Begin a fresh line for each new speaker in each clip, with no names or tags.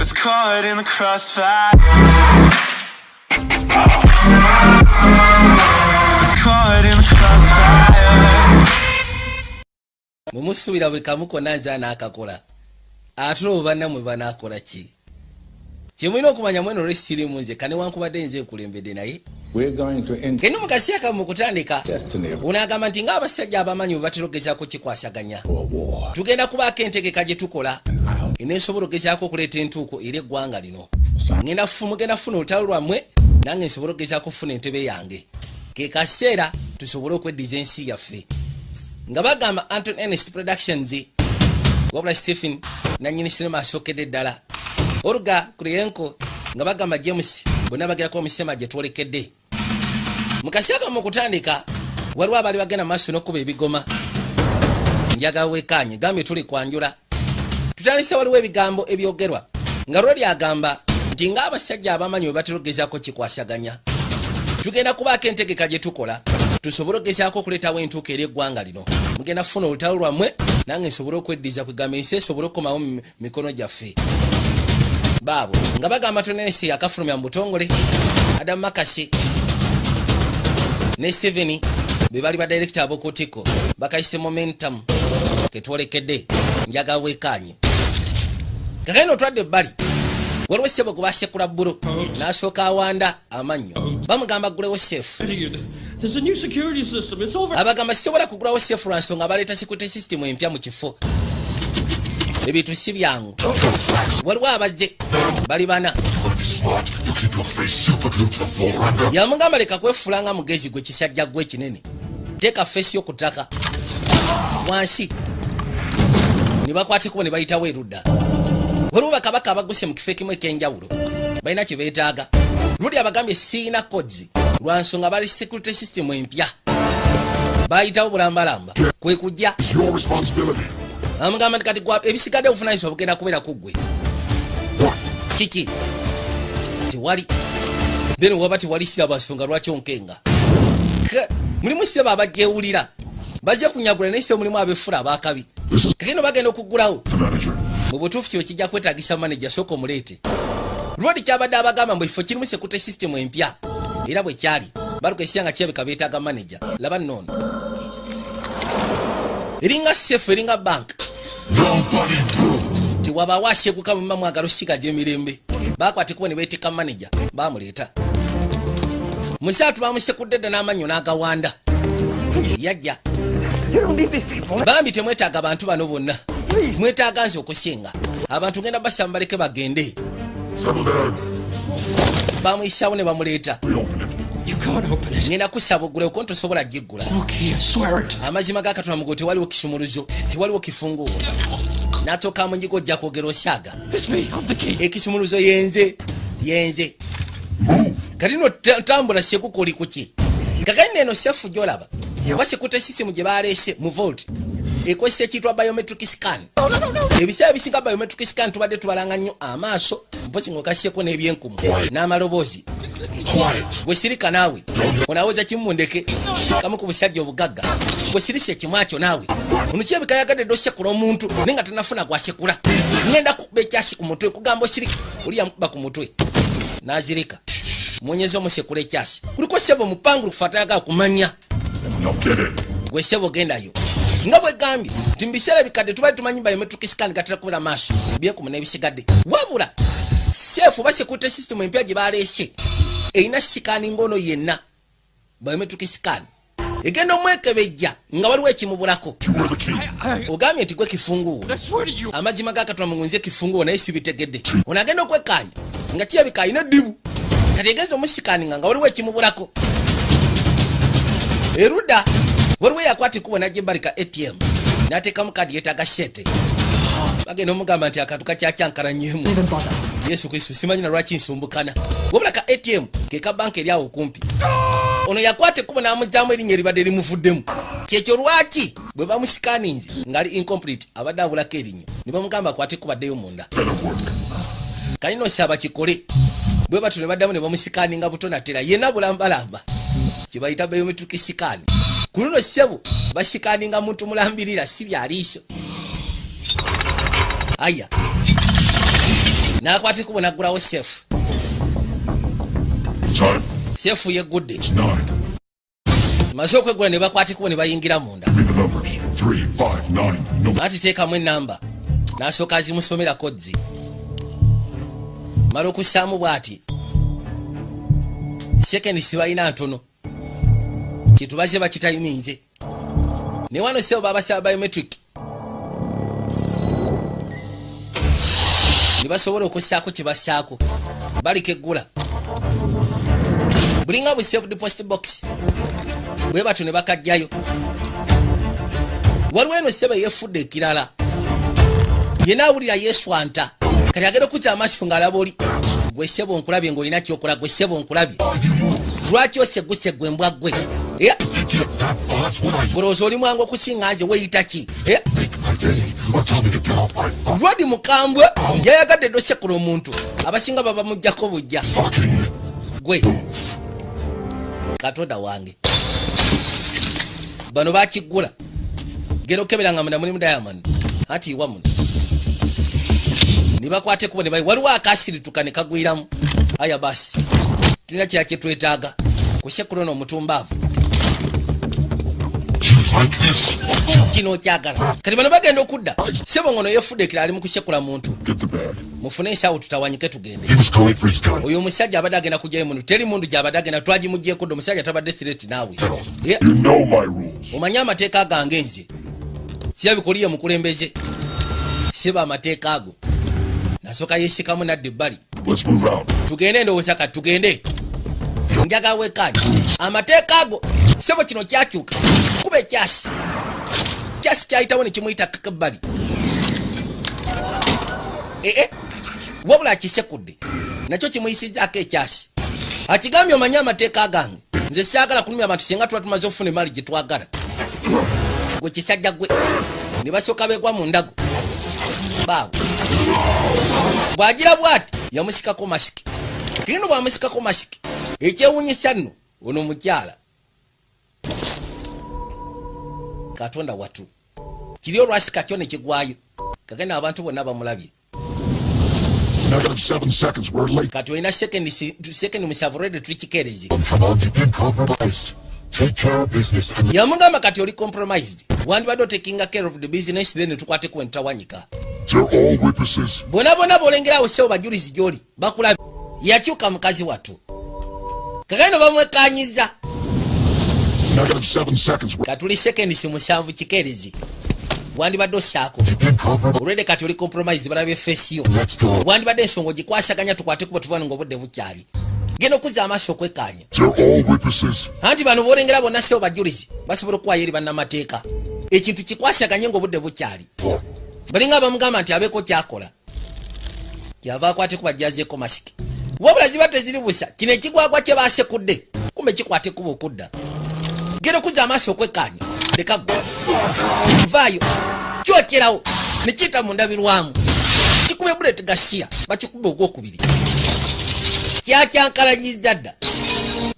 Gets caught in the crossfire. Gets caught in the crossfire.
Mumusubira buli kamu konna nze anaakakola ate obanna mwe banaakola ki kyemulina okumanya mweno olwekisirimu nze kane wankubadde nze nkulembedde naye kene mu kaseera kamu mu kutandika onaagamba nti ng'abasajja abamanyi bwe batera ogezaako kikwasaganya tugenda kubaako entegeka gye tukola enensobola ogezaako okuleeta entuuko eri eggwanga lino mugenda funa olutalo lwammwe nange nsobola ogezaako okufuna entebe yange ke kaseera tusobole okweddiza ensi yaffe nga bagamba Anton Ernest Productions wabula Stephen nanyini sinema asookedde ddala Olga Kurienko nga bagamba James bonna bagirako omusema gye twolekedde mu kaseera mu kutandika waliwo abaali bagenda maaso n'okkuba ebigoma njagala weekaanye gambye tuli kwanjula tutandise waliwo ebigambo ebyogerwa nga lwali agamba nti ng'abasajja abamanyi bwe batera ogezaako kikwasaganya tugenda kubaako entegeka gye tukola tusobole ogezaako okuleetawo entuuko eri eggwanga lino mugenda kufuna olutalo lwammwe nange nsobole okweddiza kwegamba ensi esobole okukomawo mu mikono gyaffe baabo nga bagamba tonenesi akafulumya mu butongole Adam Makasi ne Steven be bali ba director ab'okutiko bakayise momentum ketwolekedde njaga weekaanye kakano otwadde ebbali waliwo ssebo gwe basekula bbulo n'asooka awanda amannyo bamugamba gulewo seefu abagamba sisobola kugulawo seefu lwa nsonga baleeta security system empya mu kifo ebintu si byangu waliwo abajje bali bana yamugamba leka kwefulanga mugezi gwe kisajja gwe kinene teeka feesi y'okutaka wansi ne bakwatikubo ne bayitawo erudda waliwo bakabaka abaguse mu kifo ekimu ek'enjawulo balina kye beetaaga luli abagambye siina codes lwa nsonga bali security system empya bayitawo bulambalamba kwe kujja amugamba nti kati ebisigadde obuvunanyizibwa bugenda kubeera ku ggwe kiki tewali then waba tewali siraba nsonga lwaki onkenga mulimu siraba abagyewulira bajja kunyagula naye se mulimu abefula abakabi kakino bagenda okuggulawo mu butuufu kyo kijja kwetaagisa manager sooka omuleete lwodi kyabadde abagamba mbu ekifo kirimu security system empya era bwe kyali balukesya nga kyebeka beetaaga manager laba nnono eringa sefu eringa bank tiwaba wasekuka mumma mwagalo sigaje emirembe bakwatikubo ne beetika manager bamuleeta musaatu bamusekudde dda n'amannyo n'agawanda yajja bambi temwetaaga abantu bano bonna mwetaaga nze okusinga abantu ngenda basambaleke bagende bamuyisaawo ne bamuleeta ngenda kusaba oggulawo ko ntosobola giggula amazima ga Katonda mugo tewaliwo kisumuluzo tewaliwo kifunguwo n'atooka mu njigo ojja kwogera osaaga ekisumuluzo yenze kati no tambula sekuko oli kuki kakati neno sefu gyolaba oba security system gye baleese mu vault ekozesa ekiyitwa biometric scan ebiseera bisinga biometric scan tubadde tubalanga nnyo amaaso mpozi ng'okaseko n'ebyenkumu n'amaloboozi bwe sirika naawe onaweza kimundeke kamu ku busajja obugagga bwe sirisa ekimwakyo naawe ono kyebikayagadde dde osekula omuntu naye nga tanafuna gwasekula ngenda kukuba ekyasi ku mutwe nkugamba osirike oli yamukuba ku mutwe n'azirika mwonyeza omusekula ekyasi kuliko sebo mupangulufu atayagala kumanya gwe sebo gendayo nga bwe gambye nti mu biseera bikadde tubali tumanyi biometric scan gatera kubeera maaso byekumu n'ebisigadde wabula seefu oba security system empya gye baleese erina sikaninga ono yenna biometric scan egenda omwekebejja nga waliwo ekimubulako ogambye nti gwe kifunguwo amazima ga Katonda mungunze kifunguwo naye sibitegedde ono agenda okwekkaanya nga kirabika alina eddibu kati egenza omusikaninga nga waliwo ekimubulako erudda waliwo yakwata ekkubo najja ebbali ka ATM n'ateekamu kaadi yeetaaga shete bagenda omugamba nti akantu kakyakyankalanyemu Yesu Kristo simanyi na lwaki nsumbukana wabula ka ATM ke ka banka eri awo okumpi ono yakwata ekkubo n'amugyamu erinnya eribadde limuvuddemu kyekyo lwaki bwe bamusikaninze ng'ali incomplete abadde abulako erinnya ne bamugamba akwate ekkubo addeyo munda kalina osaba kikole bwe batyo ne baddamu ne bamusikaninga butonatera yenna bulambalamba kibayita biometric scan ku luno ssebo basikaninga muntu mulambirira si byaliiso aya n'akwata ekkubo n'aggulawo seefu. Seefu yeggudde. Maze okweggula ne bakwata ekkubo ne bayingira munda. Ati teekamu ennamba n'asooka azimusomera kodzi. Mala okussaamu bw'ati. Sekendi sibalina ntono. Kitubaze bakitayiminze. Ne wano sebo babasaba biometric. Ne basobola okussaako kye bassaako. Baliko eggula. Bulinga bu saved post box. Bwe batyo ne bakajjayo. Waliwo eno sebo yeefudde ekirala. Yenna awulira yeeswanta. Kati agenda okuzza amaaso ng'alaba oli. Gwe sebo nkulabye ng'olina kyokola. Gwe sebo nkulabye. Lwaki oseguse gwe mbwa gwe? Golowooza oli mwangu okusinga nze weeyita ki? Lwadi mukambwe yayagadde ddo sekula omuntu. Abasinga baba mujjako bujja. Gwe Katonda wange. Bano bakiggula. Gera okeberanga munda mulimu Diamond. Ati iwa muno. Ne bakwate kubo ne bayi. Waliwo akasirituka ne kagwiramu. Aya basi. Tulina kya kye twetaaga. Kusekula n'omutumbaavu. Kino kyagala. Kati bano bagenda okudda. Sebo ngono yeefudde ekirala ali mu kusekula muntu. Mufune ensawo tutawanyike tugende. Oyo omusajja abadde agenda kujjayo mundu. Teri mundu gy'abadde agenda twagimugyeko ddo omusajja tabadde threat naawe. Omanye amateeka gange nze. Siyabikuliye mukulembeze. Siba amateeka ago. Nasooka yeesikamu nadda ebbali. Tugende ndowooza kati tugende. Njagala wekkaanya. Amateeka ago sebo kino kyakyuka. Kuba ekyasi. Kyasi kyayitawo ne kimuyita kakabbali. Wabula kisekudde. Nakyo kimuyisizzaako ekyasi. Akigambye omanye amateeka gange. Nze siagala kulumya abantu singa tuba tumaze okufuna emaali gye twagala. Gwe kisajja gwe. Ne basooka beegwa mu ndago. Baawo. Bw'agira bw'ati yamusikako masiki. Kino bw'amusikako masiki. Ekyewuunyisa nno ono mukyala. Katonda watu. Kiri olwasika kyo ne kigwayo. Kagenda abantu bonna bamulabye. Kati olina sekendi musanvu olwedde tuli kikeerezi. Yamugamba kati oli compromised. Wandibadde otakinga care of the business then tukwate ku entawanyika. Bonna b'olengerawo sebo bajulizi gy'oli bakulabye. Yakyuka mukazi watu. Kagenda bamwekanyiza. Katuli sekendi musanvu kikeerezi. Wandibadde ossaako. Olwedde kati oli compromise balabye face yo. Wandibadde ensonga ogikwasaganya tukwate kuba tuvana ng'obudde bukyali. Genda okuzza amaaso okwekkaanya. Anti bano b'olengera bonna sebo bajulizi basobola okuwaayo eri bannamateeka. Ekintu kikwasaganye ng'obudde bukyali. Balinga bamugamba nti abeeko kyakola. Kyava akwate kuba gyazeeko masiki. Wabula ziba teziri busa. Kino ekigwagwa kye baasekudde. Kumbe kikwate kuba okudda. Genda okuzza amaaso okwekkaanya. Leka gwe. Vaayo. Kyokerawo. Ne kiyita mu ndabirwamu. Kikube bullet gasiya. Bakikube ogwokubiri. Kyakyankalanyizza dda.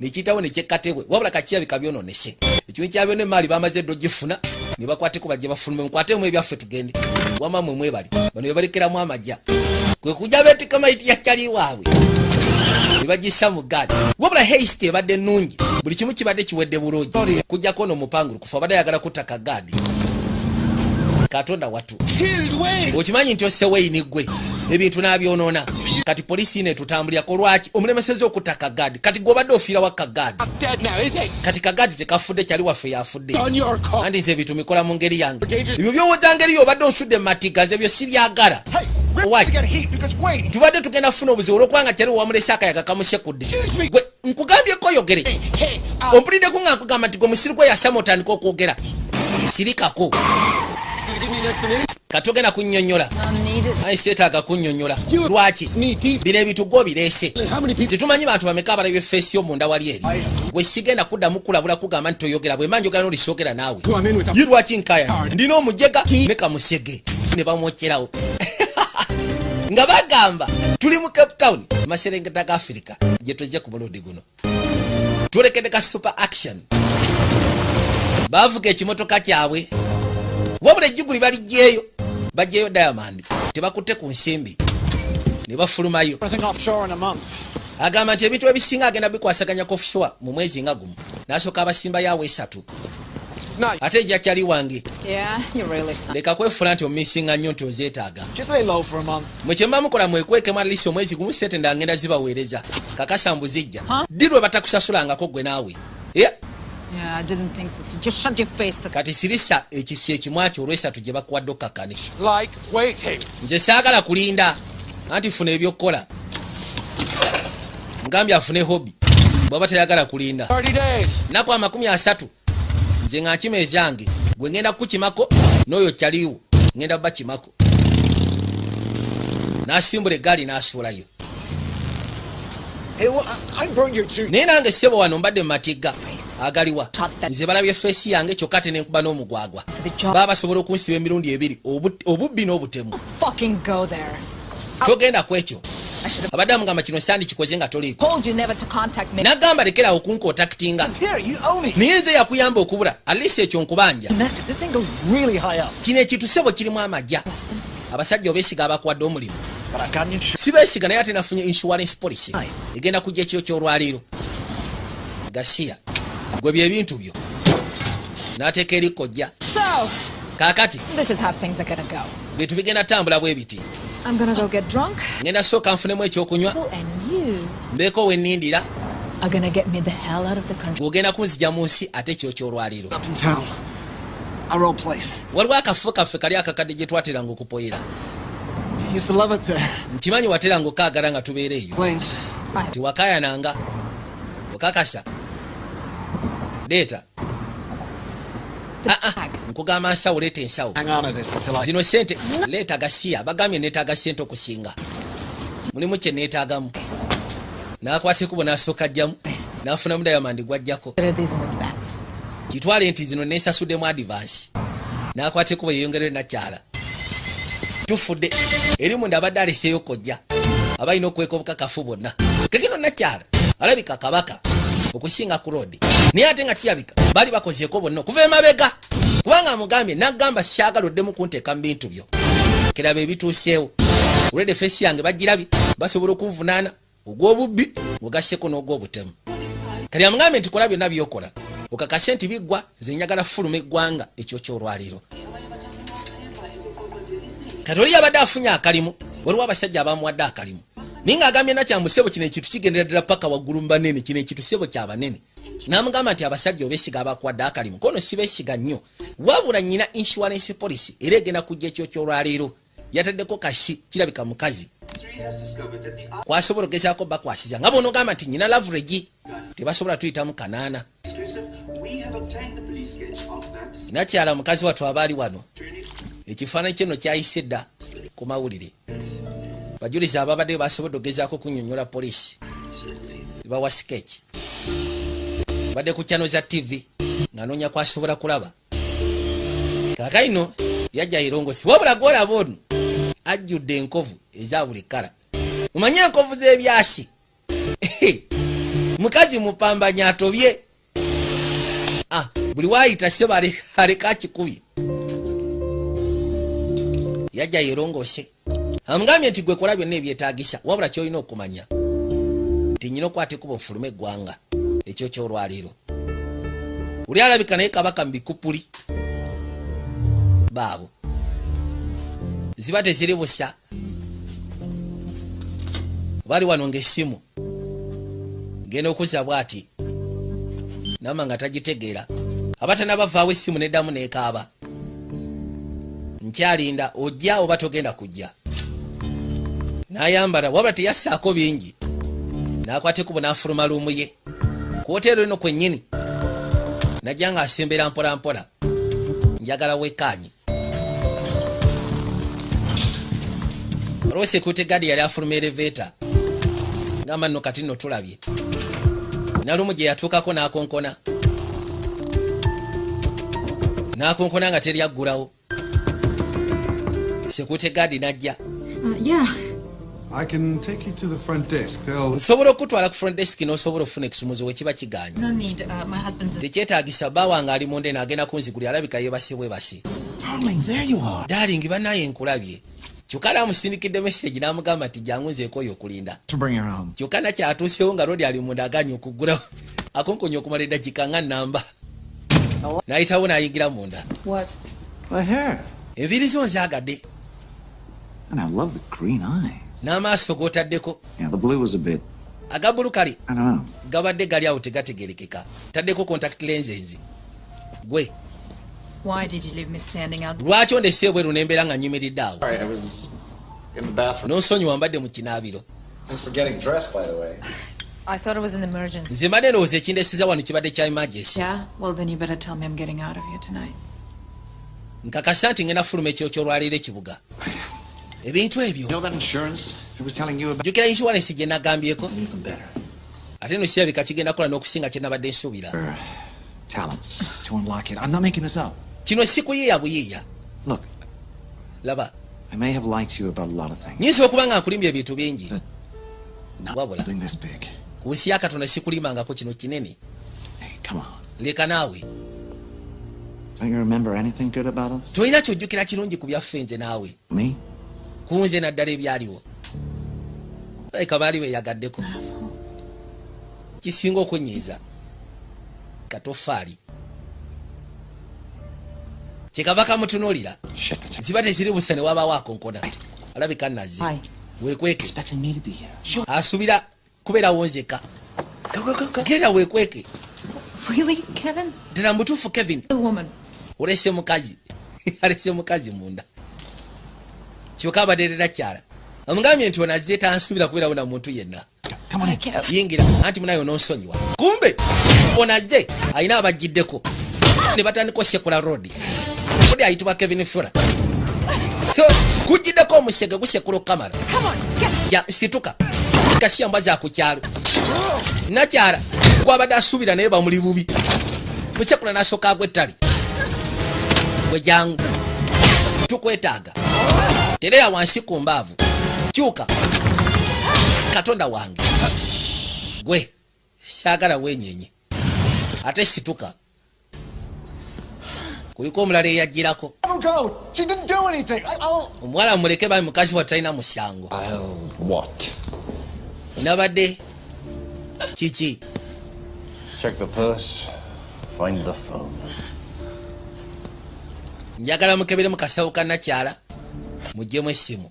Ne kiyitawo ne kyekkatebwe. Wabula kakirabika byonoonese. Ekimu kyabyonna emaali bamaze dda ogifuna. Ne bakwate kuba gye bafulume. Mukwatemu ebyaffe tugende. Wama mwe mwebali. Bano bye balekeramu amajja. Kwe kujja beetika mayiti ya kyali waabwe. Ne bagissa mu gaadi. Wabula haste ebadde ennungi. Buli kimu kibadde kiwedde bulungi. Kujjako ono mupangulu kufa abadde ayagala kuttaka gaadi. Katonda watu. Okimanyi nti osse Wayne gwe. Ebintu n'abyonoona. Kati poliisi netutambulirako lwaki omulemesezza okuttaka gaadi. Kati gw'obadde ofiira wa kagaadi. Kati kagaadi tekafudde kyali waffe yafudde. Andi nze ebintu mikola mu ngeri yange. Ebyo byowooza ngeri yo obadde onsudde mu matiga nze byo sibyagala. Tubadde tugenda kufuna obuzibu olwokubanga kyali wamulese akayaga kamusekudde. Gwe nkugambyeko oyogere. Ompuliddeko nga nkugamba nti gwe musiri gwe yasama otandika okwogera. Sirikako. Katogena kunnyonnyola. Ayi seetaaga kunnyonnyola. Lwaki? Bino ebitugo bireese. Tetumanyi bantu bameka abalabye feesi y'omunda wali eri. Gwe sigenda kuddamu kulabula kugamba nti toyogera bwe manjogera n'olisoogera naawe. Ye lwaki nkaya? Ndina omujega ne kamusege. Ne bamwokyerawo. Nga bagamba tuli mu Cape Town Maserengeta ga Africa gye tuzze ku buludi guno. Tulekedde ka super action. Bavuga ekimotoka kyabwe. Wabula ejjuguli baligyeyo. Bajjeyo Diamond. Tebakutte ku nsimbi. ne bafulumayo. Agamba nti ebintu ebisinga agenda bikwasaganya offshore mu mwezi nga gumu. N'asooka abasimba yawe 3. Ate ejja kyali wange. Leka kwefula nti omisinga nnyo nti ozeetaaga. Mwe mukola mwekwekemu alisi omwezi gumu sente ndangenda zibaweereza. Kakasa mbuzijja. Dirwe batakusasulangako gwe naawe.
Yeah, I didn't think so. So just shut your face for
Kati sirisa ekisi ekimwaki olw'esatu gye bakuwadde okkakane.
Like waiting.
Nze saagala kulinda. Anti funa ebyokukola. Ngambye afune hobby. Bw'aba tayagala kulinda.
30 days.
Naku 30. Nze nga nkima ezange. Gwe ngenda kukimako n'oyo kyaliwo. Ngenda bakimako. N'asimbula eggaali n'asuulayo.
Hey, well, I burned your tooth.
Naye nange ssebo wano mbadde mu matigga agaliwa. Nze balabye feesi yange kyokka ate nenkuba n'omugwagwa. Baba basobola okunsiba emirundi 2 obubbi n'obutemu.
fucking go there.
Togenda ku ekyo. Abadde amugamba kino sandi kikoze nga toliiko.
Told you never to contact me.
N'agamba lekera okunkontaktinga.
Here, you own it.
Naye nze yakuyamba okubula. At least ekyo nkubanja.
This thing goes really high up.
Kino ekintu ssebo kirimu amagya.
Preston.
Abasajja obeesiga abakuwadde omulimu.
But I got an insurance.
Si beesiga naye ate nafunye insurance policy. Egenda kujja ekyo ky'olwaliiro. Gasiya. Gwe by'ebintu byo. N'ateeka eri kojja.
So,
Kaakati,
this is how things are gonna go.
bintu bigenda tambula bwe biti.
I'm gonna go get drunk.
Ngenda sooka nfunemu ekyokunywa.
And you
Mbeeko we nnindira.
are gonna get me the hell out of the country.
Gw'ogenda kunzija mu nsi ate kyo ky'olwaliiro.
Up in town. Our old place.
Waliwo akafo kaffe kali akakadde gye twateranga okupoyera.
You used to love it there.
Nkimanyi wateranga okaagala nga tubeera eyo.
Planes.
Tiwakayananga. Okakasa. Leeta. Nkugamba nsawo leeta ensawo.
Hang on to this until I...
Zino sente leeta Gasiya bagambye neetaaga sente okusinga. Mulimu kye neetaagamu. N'akwata ekkubo n'asooka ajjamu. N'afunamu Diamond gw'ajjako.
What are these in advance?
Kitwale nti zino neesasuddemu advance. N'akwata ekkubo yeeyongere nakyala. Tufudde. Eri munda abadde aleseeyo kojja. Abalina okweka obukakafu bonna. Kekino nakyala. Alabika kabaka. Okusinga ku road. Naye ate nga kirabika bali bakozeeko bonna okuva emabega. Kubanga amugambye n'agamba syagala oddemu kunteeka mu bintu byo. Kiraba ebituuseewo. Olwedde feesi yange bagirabye basobola okunvunaana ogw'obubbi ogasseko n'ogw'obutemu. Kali amugambye nti kola byonna by'okola. Okakase nti biggwa nze njagala fuluma eggwanga ekyo ky'olwaliiro. Kati oli yabadde afunye akalimu waliwo abasajja abamuwadde akalimu. Naye ng'agambye nakyambu ssebo kino ekintu kigendera ddala paka waggulu mu banene kino ekintu ssebo kya banene. N'amugamba nti abasajja obeesiga abakuwadde akalimu kono si beesiga nnyo. Wabula nnyina insurance policy era egenda kujja ekyo ky'olwaliiro. Yataddeko kasi kirabika mukazi. Kwasobola ogezaako bakwasiza nga bw'onoogamba nti nnyina lavregi tebasobola tuyitamu kanaana. Nakyala mukazi wattu abaali wano. Ekifaananyi kino kyayise dda ku mawulire. Bajulizi ababadde basobodde ogezaako kunnyonnyola poliisi. Bawa sketch. Badde ku channel za TV ng'anoonya kwasobola kulaba. Kaakaino yajja irongosi. Wabula gw'olaba ono ajjudde enkovu eza buli kkala. Mumanye enkovu z'ebyasi. Mukazi mupambanya atobye. Buli waayita ssebo aleka akikubye. Yajja yerongose. Amugambye nti gwe kola byonna ebyetaagisa wabula ky'olina okumanya nti nnyina okwata ekkubo ofulume eggwanga ekyo ky'olwaliiro. Uli alabika naye kabaka mu bikupuli baabo ziba teziri busa. Bali wano ng'essimu ngenda okuzza bw'ati nama nga tagitegeera. Abatana bavaawo essimu neddamu neekaaba. Nkyalinda ojja oba togenda kujja. N'ayambala wabula teyassaako bingi. N'akwata ekkubo n'afuluma luumu ye. Ku hoteero eno kwennyini najja ng'asembera mpola mpola. Njagala wekkaanyi. Waliwo security guard yali afuluma elevator. Ngamba nno kati nno tulabye. Nalumu gye yatuukako n'akonkona. N'akonkona nga teri aggulawo. Security guard najja.
Yeah.
I can take you to the front desk. They'll...
Nsobola okutwala ku front desk n'osobola okufuna ekisumuzo wekiba kiganye.
No need. My husband's...
Tekyetaagisa bbaawa ng'ali munde n'agenda kunzigulira alabika yeebase bwebase.
Darling, there you are.
Darling, bannaye nkulabye. kyokka amusindikidde message n'amugamba nti jangu nzeeko oyo okulinda
To bring her home.
kyokka nakyatuusewo nga Rodi ali munda aganye okuggulawo akonkonya okumala eddakiika nga nnamba n'ayitawo n'ayingira munda
What?
My hair.
enviiri zo nzaagadde
And I love the green eyes.
n'amaaso g'otaddeko
Yeah, the blue was a bit,
aga bulu kale
I don't know.
gabadde gali awo tegategerekeka taddeko contact lenses gwe
Why did you leave me standing out?
lwaki ondese ebweru nembeera nga nyimiridde awo
Sorry, I was in the bathroom.
n'onsonyiwa mbadde mu kinaabiro
Thanks for getting dressed, by the way.
I thought it was an emergency.
nze mbadde ndowooza ekindesiza wano kibadde kya emergency
Yeah? Well, then you better tell me I'm getting out of here tonight.
nkakasa nti ngenda fuluma ekyokyo olwaleero ekibuga ebintu ebyo
You know that insurance I was telling you about?
jjukira insurance gye nagambyeko
Even better.
ate no kirabika kigenda kukola n'okusinga kye nabadde nsuubira
Her talents to unlock it. I'm not making this up.
kino si kuyiiya buyiiya
Look,
laba
I may have lied to you about a lot of things.
nyinza okuba nga nkulimbye ebintu bingi
Not
Wabula.
something this big.
ku nsi ya katonda sikulimangako kino kinene
Hey, come on.
leka naawe
Don't you remember anything good about us?
tolina kyojjukira kirungi ku byaffe nze naawe
Me?
ku nze naddala ebyaliwo leka baali beyagaddeko
Asshole.
kisinga okunyiiza katofaali kyekava kamutunuulira
Shit, that's
ziba teziri busa ne wabaawo akonkona alabika nazze
Why?
weekweke
expecting me to be here. Sure.
asuubira kubeerawo nzeka
Go.
genda weekweke
Really, Kevin?
ddala mutuufu Kevin
The woman.
olese mukazi alese mukazi munda kyokka abaderera kyala amugambye nti onazze tansuubira kubeerawo na muntu yenna
Come on in.
Kev.
yingira anti munayo nonsonyiwa kumbe onazze alina abagiddeko ne batandika osekula rodi ayitibwa Kevin Fura kugiddeko omusege gusekula okamala
Come on, get
ya situka kasiyambwa za ku kyalo nakyala gwabadde asuubira naye bamuli bubi musekula n'asooka agw'ettale gwe jangu tukwetaaga tereya wansi ku mbaavu kyuka katonda wange gwe saagala wenyenye ate situka kuliko omulala eyajjirako
Let her go. She didn't do anything. I'll.
omuwala muleke bami mukazi wa talina musango
I'll what?
nabadde kiki
Check the purse. Find the phone.
njagala mukebere mu kasawo ka nakyala muggyemu essimu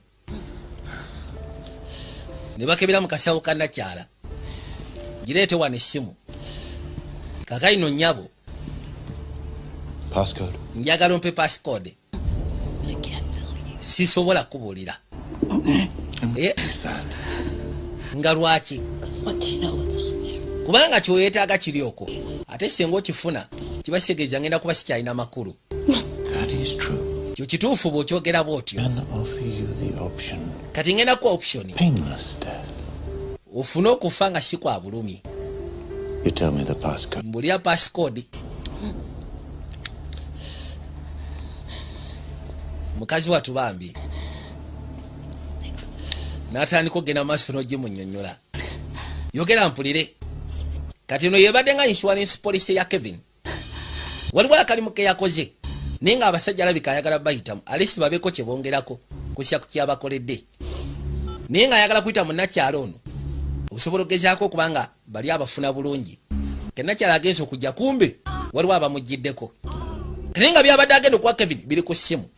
ne bakebera mu kasawo ka nakyala gireete wano essimu kakaino nnyabo
Passcode.
njagala ompe passcode
I can't tell you.
sisobola kubuulira
Who's that?
nga lwaki
Because what you know what's on there.
kubanga kyoyeetaaga kiri okwo ate singa okifuna kibasegeeza ngenda kuba sikyalina makulu
That is true.
kyo kituufu bw'okyogera bw'otyo
Can offer you the option.
kati ngenda kuwa option
Painless death.
ofune okufa nga si kwa bulumi
You tell me the passcode.
mbulira passcode mukazi watubambi n'atandika okgenda maaso n'ogimunnyonnyola yogera mpulire kati no yebadde nga insurance police ya Kevin waliwo akalimu ke yakoze naye nga abasajja alabika ayagala bayitamu alisi babeeko kye bongerako kusya ku kyabakoledde naye nga ayagala kuyita munnakyalo ono osobola ogezaako okubanga bali abafuna bulungi kenakyala agenza okujja kumbe waliwo abamugiddeko naye nga byabadde agenda okuwa Kevin biri ku ssimu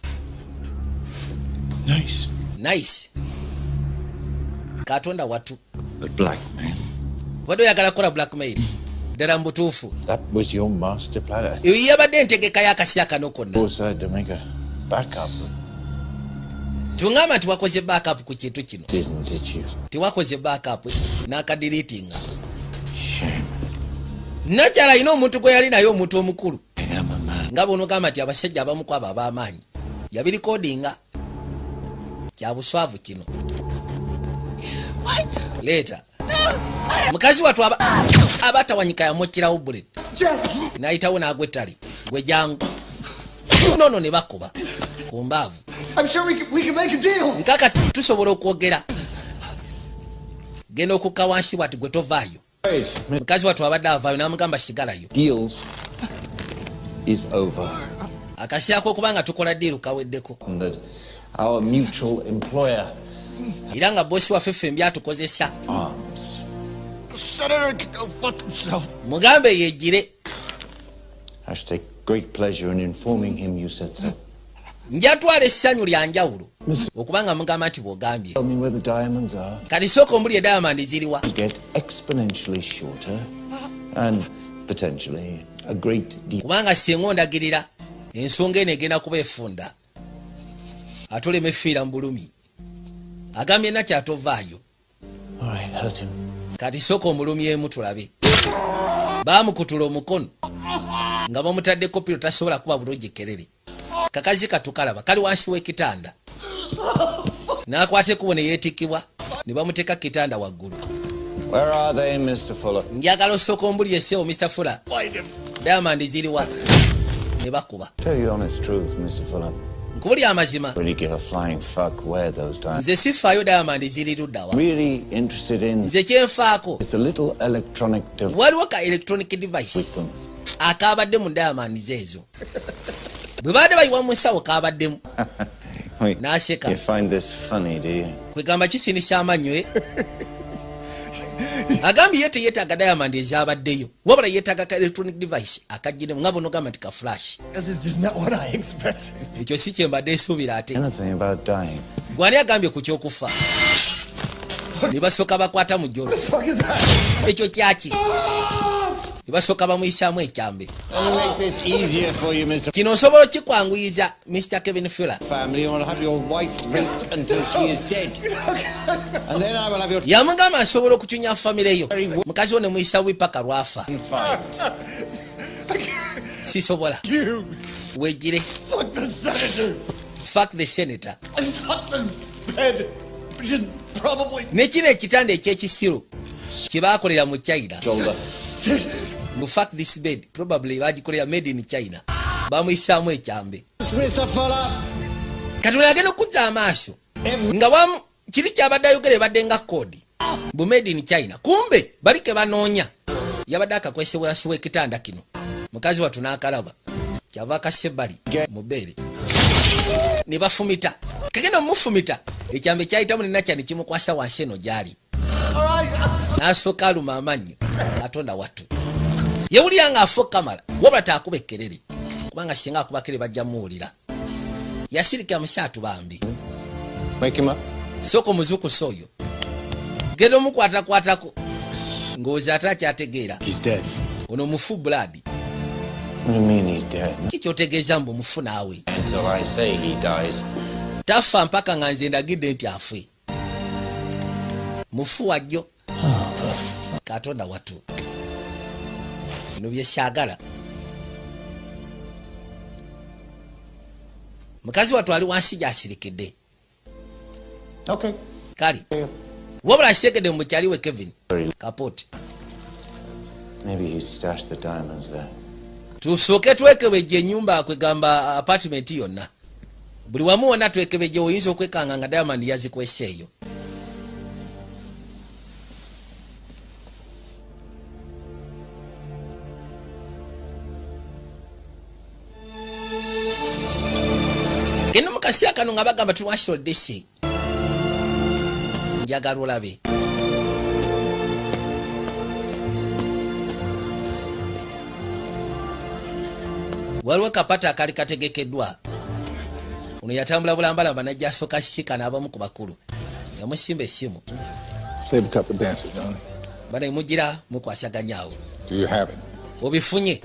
Nice.
nice katonda watu
But black man.
wadde oyagala kukola blackmail ddala mu butuufu
That was your master plan.
eyo yabadde entegeka y'akasya kano konna
Decided to make a backup.
tungamba nti wakoze backup ku kintu kino
Did you?
tewakoze backup n'akadiriitinga
Shame.
nakyala alina omuntu gwe yali naye omuntu omukulu
I am a man.
nga bonogamba nti abasajja abamukwaba ab'amaanyi yabirikodinga kya buswavu kino leeta mukazi watu abatawanyika yamukirawo bullet nayitawo n'agwa ettale gwe jangu nono ne bakuba ku mbaavu
I'm sure we can make a deal.
nkaka tusobola okwogera genda okukka wansi bwati gwe tovaayo mukazi watu abadde avaayo n'amugamba sigalayo
Deals is over.
akasyako okuba nga tukola ddiiru kaweddeko
And that our mutual employer.
Era nga bosi waffe fembi atukozesa.
Arms.
The senator can go fuck himself.
Mugambe yejjire.
I should take great pleasure in informing him you said so.
Njatwala essanyu lya njawulo okubanga mugamba nti bw'ogambye.
Tell me where the diamonds are.
Kati sooka ombulire diamond ziriwa.
Get exponentially shorter and potentially a great deal.
Kubanga singa ondagirira ensonga eno egenda kuba efunda. Atolema efiira mu bulumi. Agambye na kyatovaayo.
All right, hurt him.
Kati sooka omulumyemu tulabe. Baamukutula omukono nga bamutaddeko piro tasobola kuba bulungi kerere. Kakazi katukalaba kali wansi w'ekitanda. N'akwata ekkubo ne yeetikkibwa ne bamuteeka kitanda waggulu.
Where are they, Mr. Fuller?
Njagala osooka ombulire esseewo Mr. Fuller. Diamond ziriwa ne bakuba.
Tell you the honest truth, Mr. Fuller.
Nkubulya amazima.
Really give a flying fuck where those diamonds.
Nze sifaayo Diamond ziri luddawa.
Really interested in
Nze kyenfaako.
is the little electronic device
Waliwo ka electronic device
with them.
akaabadde mu Diamond ezo. Bwe baadde bayiwa mu nsawo kaabaddemu.
Wait,
N'aseka.
you find this funny, do you?
Kwegamba kisinisya amannyo agambye ye teyeetaaga Diamond ezabaddeyo wabula yeetaaga ka electronic device akagiremu nga bono gamba nti ka flash.
This is just not what I expected.
Ekyo si kye mbadde nsuubira ate.
Anything about dying?
Gwani agambye ku ky'okufa ne basooka bakwata mu jjolo.
What the fuck is that?
Ekyo kyaki ne basooka bamuyisaamu ekyambe.
I'll make this easier for you, Mr.
Kino osobola okikwanguyiza Mr. Kevin Fuller.
Family. I will have your wife raped until she is dead. And then I will have your
Yamugamba nsobola okukyunya famire yo mukazi wo ne muyisa wipaka lwafa.
fight.
Sisobola
You
wejjire.
fuck the senator.
Fuck the senator.
And fuck this bed, which is probably
Ne kino ekitanda eky'ekisiru kye baakolera mu China.
Shoulder.
Mu fuck this bed probably bagikolera made in China. Bamuyisaamu ekyambe.
Mr. Fuller.
Katonda agenda okuzza amaaso nga wamu kiri kyabadde ayogera ebadde nga kodi bu made in China. Kumbe bali ke banoonya yabadde akakwese wansi w'ekitanda kino. Mukazi watu n'akalaba kyava akasebbali mu bbeere ne bafumita. Kagenda omufumita ekyambe kyayitamu ne nakya ne kimukwasa wansi eno gy'ali. N'asooka aluma amannyo Katonda wattu. Yewulira ng'afa kamala wabula taakuba ekkerere kubanga singa akuba kerere bajja muwulira. Yasirika musaatu bambi.
Wake him up.
Soko muzukusa oyo genda omukwatakwatako ng'oza ate akyategeera
he's dead.
ono mufu blood.
What do you mean he's dead?
Kikyotegeeza mbu mufu naawe
Until I say he dies.
tafa mpaka nga nze ndagidde nti afe. Mufu wajjo. Katonda wattu bino byekyagala. Mukazi wattu ali wansi gy'asirikidde.
Okay.
Kali wabula asitegedde mu bukyali we Kevin Kapoti.
Maybe he stashed the diamonds there.
Tusooke twekebejje ennyumba kwegamba apartment yonna. Buli wamu wonna twekebejje oyinza okwekanga nga Diamond yazikweseeyo. Genda mu kaseera kano nga bagamba ti Washington DC. Njagala olabe. Waliwo kapata akali kategekeddwa. Ono yatambula bulambalamba najja asooka sika n'abamu ku bakulu. Yamusimba essimu.
Save a couple dances, darling.
Bana mugira mukwasaganyaawo.
Do you have it?
Obifunye?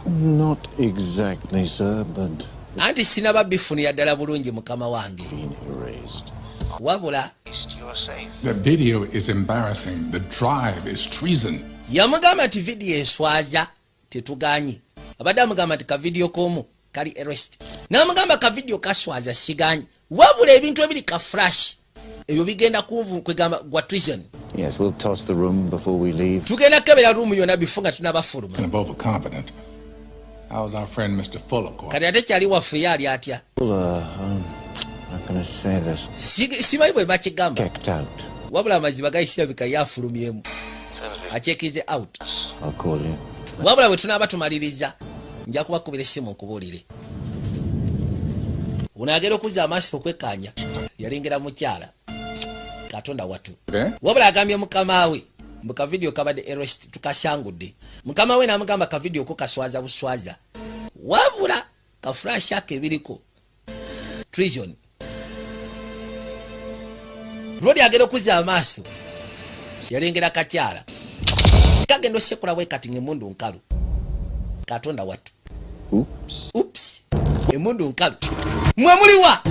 Not exactly, sir, but
Anti sinaba bifunira ddala bulungi mukama wange.
been erased.
Wabula
The video is embarrassing. The drive is treason.
yamugamba nti vidiyo enswaza tetuganyi. Abadde amugamba nti ka vidiyo k'omu kali arrest. N'amugamba ka vidiyo kaswaza siganyi. Wabula ebintu ebiri ka flash ebyo bigenda kwegamba gwa treason.
Yes, we'll toss the room before we leave.
Tugenda kebera ruumu yonna bifunga tunabafuluma.
Kind of overconfident. How's our friend Mr. Fuller going?
Kati ate kyali waffe ye ali atya.
I'm gonna say this.
Simanyi bwe bakigamba.
Checked out.
Wabula amaziba gayisirabika yafulumyemu. Achekize out.
I'll call you.
Wabula bwe tunaaba tumaliriza nja kubakubira essimu nkubuulire. unagera okuza amaaso okwekkaanya yalengera mukyala katonda watu wabula agambye mukama we mbuka video kabadde arrest tukashangudde mukama we namugamba ka video ko kaswaza buswaza wabula ka flash yake biriko treason rodi agera okuza amaaso yalengera kakyala kagendo sekula we kati ngemundu nkalu katonda watu oops emundu nkalu mwamuliwa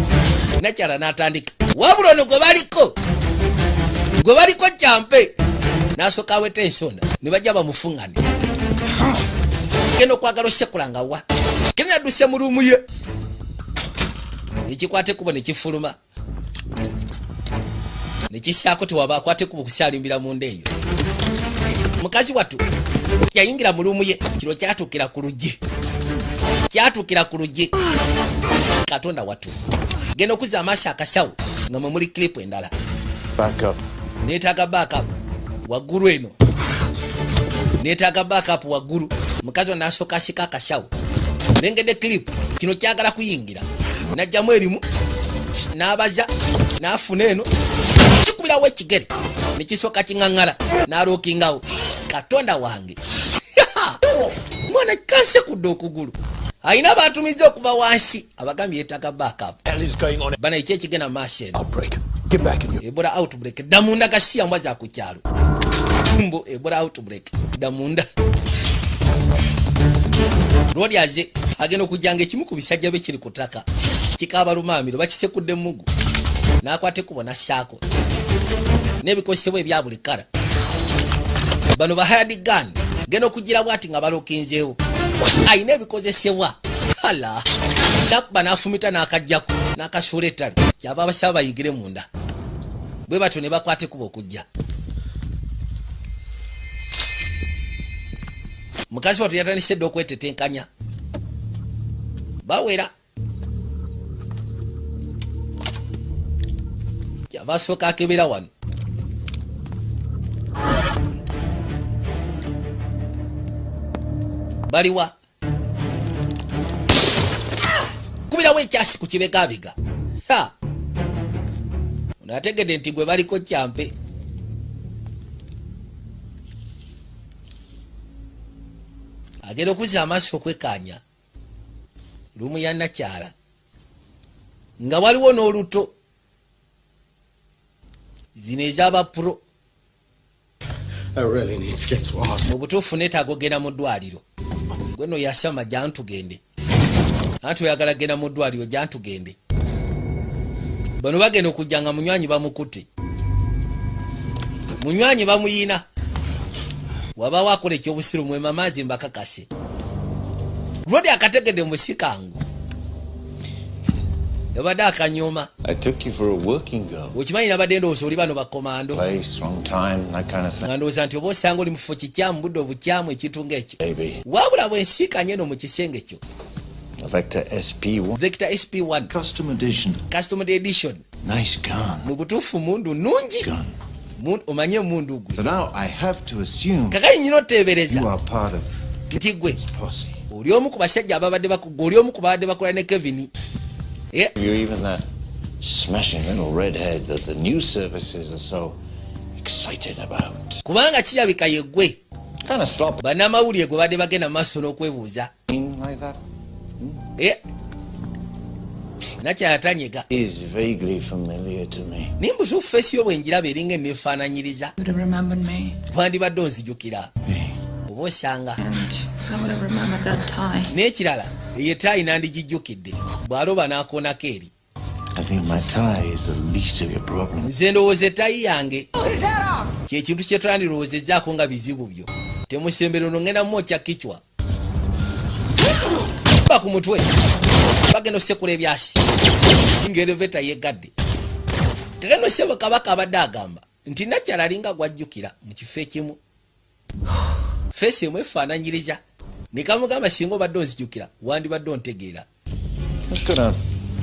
nakyala natandika wabula no gwe baliko kyampe nasoka we tensiona ne bajja bamufungane keno kwagalo sekulanga wa kene naduse mu rumu ye ekikwate kubo ne kifuluma ne kisako tiwaba kwate kubo kusyalimbira mu ndeyo mukazi watu yayingira mu rumu ye kiro kyatukira ku luggi katonda watu geno kuza amasha akashawo nga muri clip endala
Back up.
Netaga backup waguru eno netaga backup waguru mukazi nasoka shika akashawo nengede clip kino kyagala kuyingira najjamu erimu nabaza nafuna eno kikubira we kigere nikisoka kingangala narokingawo katonda wange mwana kanse kuddo okugulu aina batumize okuva wansi abagambye yetaga backup bana iche kigena machine
Outbreak. Get back in here.
Ebola outbreak damunda kasiya mbwaza ku kyalo mbo Ebola outbreak damunda rodi aze ageno kujanga ekimu ku bisajja be kiri kutaka kikaba lumamiro bakisekudde mugu nakwate kubona shako nebikosebwe bya buli kala bano ba hired gun geno kugira bwati nga balokinzeewo aina ebikozesebwa hala nakba nafumita nakajjako nakashuletali kyaba abasaba yigire munda bwe bato ne bakwate kubo okujja mukazi watu yatanisedde okwetetenkanya bawera kyaba asooka akebera wano baliwa kubirawo ekyasi ku kibegabega unategedde nti gwe baliko kyampe agenda okuzza amaaso okwekkaanya lumu ya nakyala nga waliwo n'oluto zino ez'abapuro mu butuufu neetaaga ogenda mu ddwaliro gweno yasama jantugende anti oyagala genda mu ddwaliro jantugende bano bagenda okujja nga munywanyi bamukutte munywanyi bamuyina waba wakola ekyobusiru mwema maazi mbakakase lwodi akategedde musikangu yabadde akanyuma okimanyi nabadde ndowooza oli bano bakomando nga ndowooza nti oba osanga oli mufo kikyamu budde obukyamu ekintu ng'ekyo wabula bwensiikanye eno mu kisenge kyo
Vector SP1
Custom Edition
Nice gun.
mu butuufu mundu nungi omanye mundu gwe
So now I have to assume
kakati nyina oteebereza
you are part of
nti gwe
this posse.
oli omu ku basajja ababadde bakugwa oli omu ku babadde bakola ne Kevin
You're even that smashing little redhead that the news services are so excited about.
kubanga kirabika ye gwe
Kind of slop
bannamawulire gwe badde bagenda mu maaso n'okwebuuza
like that
nakyatanyega
is vaguely familiar to me.
nimbuza feesi yo bwenjiraba eringa eneefaananyiriza wandibadde onzijukira oba osanga n'ekirala eyo etaayi nandigijjukidde bw'aloba n'akoonako eri
I think my tie is the least of your problems.
nze ndowooza etaayi yange kyekintu kye twandirowoozezzaako nga bizibu byo temusembero nongenda mumwokya kicwa ba ku mutwe bagenda osekula ebyasi ng'eleveta yegadde tegenda osebo kabaka abadde agamba nti nakyala alinga gwajjukira mu kifo ekimu feesi emu efaananyiriza nekamugamba singa obadde onzijukira wandibadde ontegeera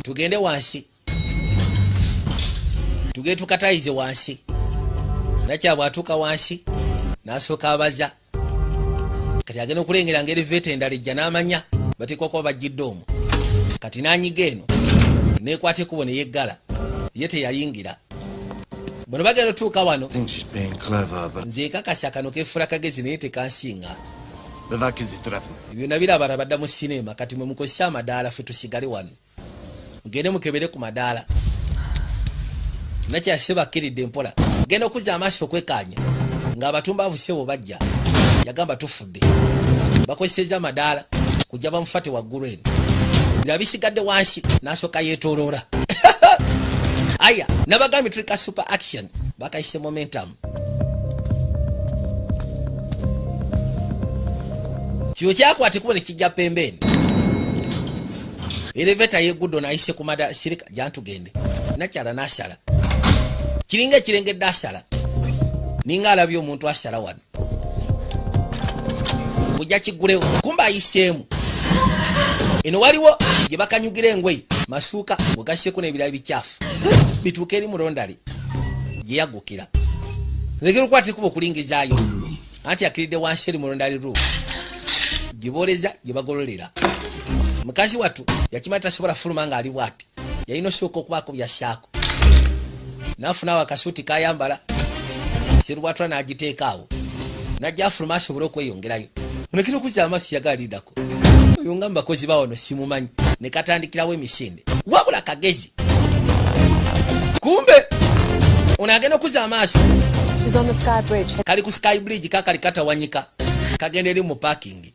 tugende wansi tugende tukatayize wansi nakyala bwatuuka wansi n'asooka abaza kati agenda okulengera ng'eleveta endala ejja n'amanya bateekwa kuba bajjidde omwo kati nanyiga eno nekwate kubo ne yeggala ye teyayingira bano bagenda otuuka wano
I think she's being clever, but
nze kakasi akano keefula kagezi naye tekansinga
bevakiziturapu.
ebyo nabiraba badda mu sinema kati mwe mukozesa amadaala ffe tusigale wano mugende mukebere ku madaala nakyase bakkiridde mpola genda okuzza amaaso okwekanya ng'abatumbavu sebo bajja yagamba tufudde bakozeseza amadaala kujja bamufate waggulu eno nabisigadde wansi n'asooka yeetooloola aya nabagambye tulika super action bakayise momentum kyo kyakwate kuba ne kijja pembeni eleveta yeguddo nayise ku mada sirika jantugende nakyala nasala kiringa kirengedde asala ninga alabye omuntu asala wano kujja kigulewo kumba ayiseemu eno waliwo gye bakanyugira engoyi masuuka wegasseeko n'ebirala bikyafu bituuka eri mulondale gye yaggukira legera okwate kuba okulingizaayo anti akiridde wansi eri mulondale ru gibooleza gye bagololera mukazi wattu yakimala tasobola fuluma ng'ali bw'ati yalina osooka okubaako byassaako n'afunawo akasuuti kayambala serubwatula n'agiteekaawo najja afuluma asobole okweyongerayo onekera okuzza amaaso yagalindako oyo nga mu bakozi bawano simumanyi ne katandikirawo emisinde wabula kagezi kumbe ono agenda okuzza amaaso kali ku sky bridge kakali katawanyika kagenda eri mu parking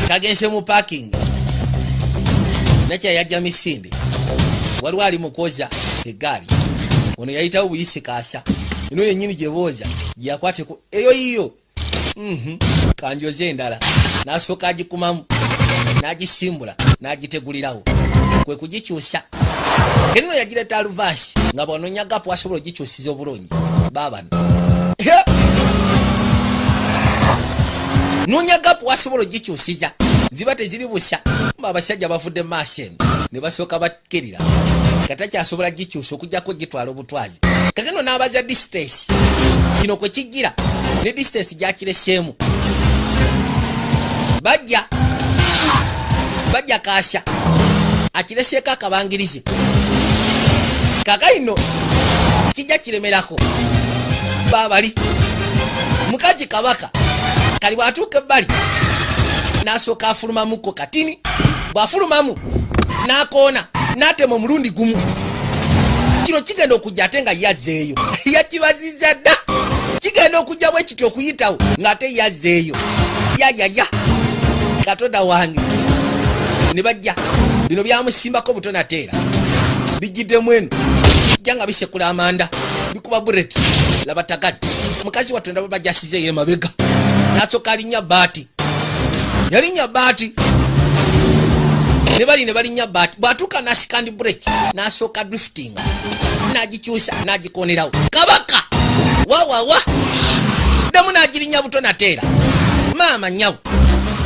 kagenze mu parking nakya yajja misinde waliwo ali mukoza egaali ono yayitawo buyisi kaasa eno yennyini gyebooza gyakwateko eyo yiyo kanjoze endala n'asooka agikumamu n'agisimbula n'agitegulirawo kwe kugikyusa kenino yagireta aluvansi nga bwanonya gapu asobola ogikyusiza obulungi baabano nonya gapu wasobola ogikyusiza ziba teziri busa mba abasajja bavudde maaso eno ne basooka bakkirira katakyasobola gikyusa okugjako gitwala obutwazi kakeno n'abaza distance kino kwe kijjira ne distance gyakireseemu bajja kaasha akireseeko akabangirizi kakaino kijja kiremerako baabali mukazi kabaka kali bwatuuka ebbali n'asooka afulumamuko katini bw'afulumamu n'akoona n'atema omulundi gumu kino kigenda okujja ate nga yazzeeyo yakibazizza dda kigenda okujja bwe kiti okuyitawo ng'ate yazzeeyo yayaya katonda wange ne bajja bino byamusimbako butonateera bigiddemu eno bijja nga bisekula amanda bikuba bureti laba tagali mukazi wattu ndaba bajasizeeyo emabega n'asooka alinnya baati yalinnya baati ne balinnya baati bw'atuuka n'asikandi bureki n'asooka driftinga n'agikyusa n'agikoonerawo kabaka wawawa ddamu n'agirinnya butonateera maama nyawo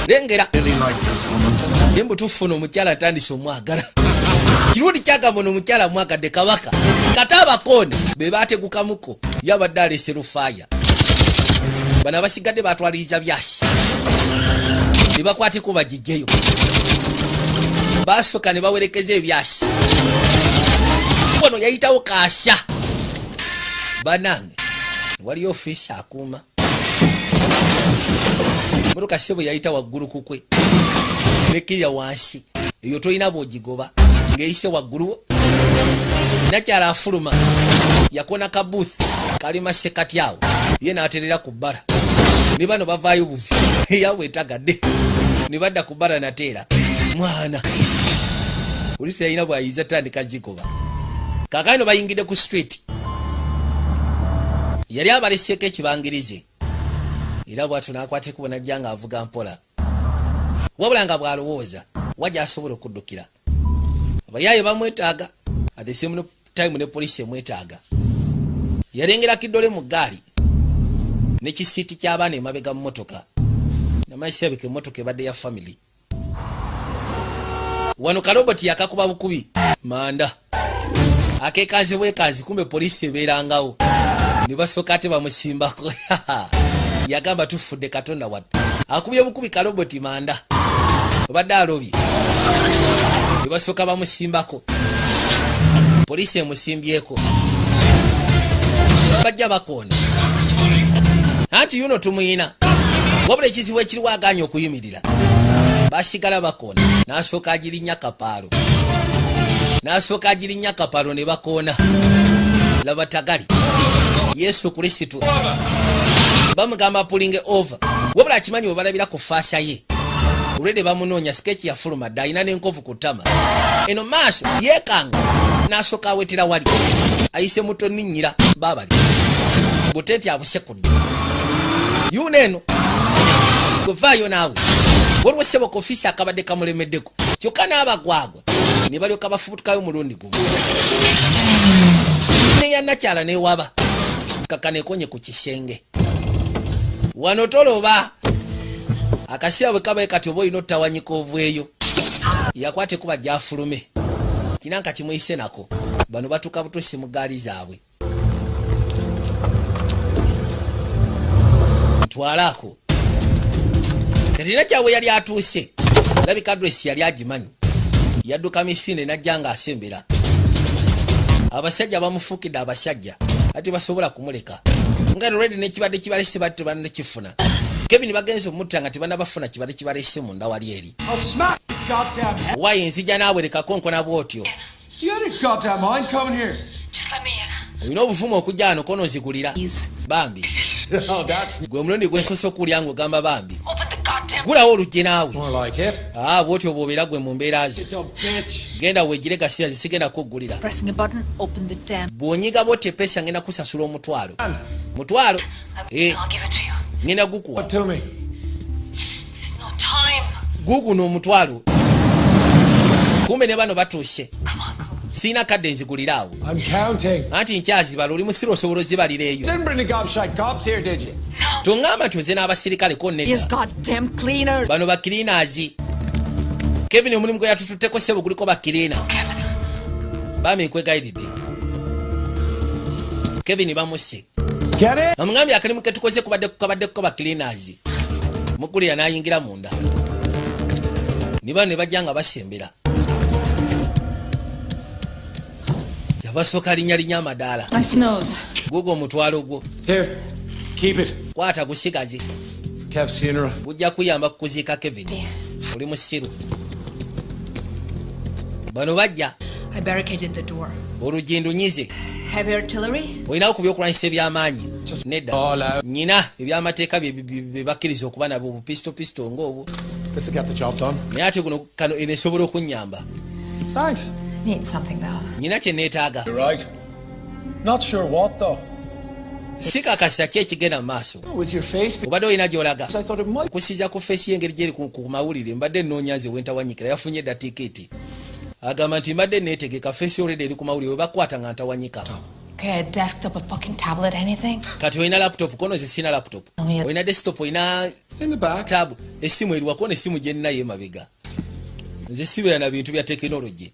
lengera ye mbutuufu ono omukyala atandise omwagala kirundi kyagamba ono omukyala mwagadde kabaka kata abakoone be baategukamuko yabadde aleese lufaaya bano abasigadde batwaliriza byasi ne bakwateko bagijjeyo basooka ne bawerekeza ebyasi ono yayitawo kaasha banange waliyo ofiisi akuuma motoka sebo yayita waggulu kukwe nekirya wansi eyo tolina bwogigoba ng'eyise waggulu nakyala afuluma yakona kabuuthi kali masekati awo ye n'aterera ku bbala ne bano bavaayo buvi eyabwetagadde ne badda ku bbala nateera mwana oli teyalina bwayiza tandika zigoba kaakano bayingidde ku street yali abaleseeko ekibangirize era bwatu n'akwateko bw'anajja ng'avuga mpola wabula nga bw'alowooza wajja asobola okuddukira abayaaye bamwetaaga at the same time ne poliisi emwetaaga yalengera kiddole mu ggaali ne kisiiti ky'abaana emabega mu motoka namayisabika emmotoka ebadde ya family wano kaloboti yakakuba bukubi manda akekanze bwekanzi kumbe poliisi ebeerangawo ne basooka ate bamusimbako yagamba tufudde katonda wadde akubye bukubi kaloboti manda obadde alobye basooka bamusimbako poliisi emusimbyeko bajja bakonda anti yuno tumuyina wabula ekizibu ekiriwo aganye okuyimirira basigala bakonda n'asooka agirinnya kapaalo ne bakoona laba tagali Yesu Kristo bamugamba pulling over wabula akimanyi we balabira ku faasa ye ulede bamunoonya sketch ya fuluma dayina n'enkovu ku ttama eno maaso yeekanga n'asooka awetera wali ayise muto ninnyira baabali butenti abusekudde yuno eno gwevaayo naawe waliwo ssebo ku ofiisi akabadde kamulemeddeko kyokka n'abagwagwa ne balyoka bafubutukayo mulundi gumu neyannakyala newaba kakanekonye ku kisenge wano toloba akasiya bwe kabaye kati oba olina otawanyika ovweyo yakwate kuba gyafulume kinanka kimuyise nako bano batuuka butuusi mu gaali zaabwe ntwalaako katina kyabwe yali atuuse labika adresi yali agimanyi yadduka misinde najja nga asembera abasajja bamufuukidde abasajja ati basobola kumuleka nga already nekibadde kibalese bati banekifuna Kevin bagenze omutta nga tibana bafuna kibadde kibalese munda wali eri wayinzija naawe leka konkona bwotyo olina obuvumu okujja wano konozigulira bambi gwe omulundi gwensoose okulya nga ogamba bambi gulawo olugje naawe bwotyo bwobeera gwe mu mbeera zo genda weegire gasiya zisigenda kuggulira bw'onyiga bwotyo epesa ngenda kusasula omutwalo ngenda gukuwa guguno omutwalo kumbe ne bano batuuse Sina kadde nzigulira awo. Anti nkyazibala oli musiro osobola ozibalira eyo. Tungamba tuze n'abasirikale ko nedda. Bano ba cleaners. Kevin omulimu gwe yatututeko sebo guliko ba cleaner. Bami kwegayidde. Kevin bamuse. Amugambye akalimu ketukoze kubadde ko ba cleaners. Mugulira n'ayingira munda. Niba ne bajjanga basembera. Basoka linya amadaala.
Nice nose.
Gugo omutwalo gwo.
Here, keep it.
Kwata gusigaze.
Kev's funeral.
Bujja kuyamba kuziika Kevin. Oli musiru. Bano bajja.
I barricaded the door.
Olugendo nyize.
Heavy artillery?
Olina okubyokulwanyisa ebyamaanyi. Nedda. Nyina ebyamateeka bye bakkiriza okuba nabo bupisto ng'obwo.
This will get the job done.
Naye ate guno kano eno esobola okunyamba.
Thanks.
Need something though.
Nyina kye neetaaga.
You're right. Not sure what though.
Sikakasa ki ekigenda mu maaso.
With your face.
Obadde olina gy'olaga.
I thought it might.
Kusiza ku feesi y'engeri gyeri ku mawulire mbadde nnoonya nze wentawanyikira yafunye edda tiketi. Agamba nti mbadde neetegeka feesi olwedde eri ku mawulire we bakwata nga ntawanyika.
Okay, a desktop, a fucking tablet, anything?
Kati olina laptop kono ze sina laptop. Olina desktop olina
In the back.
tab. Essimu eri wako n'essimu gye ninayo emabega. Nze sibeera na bintu bya tekinologi.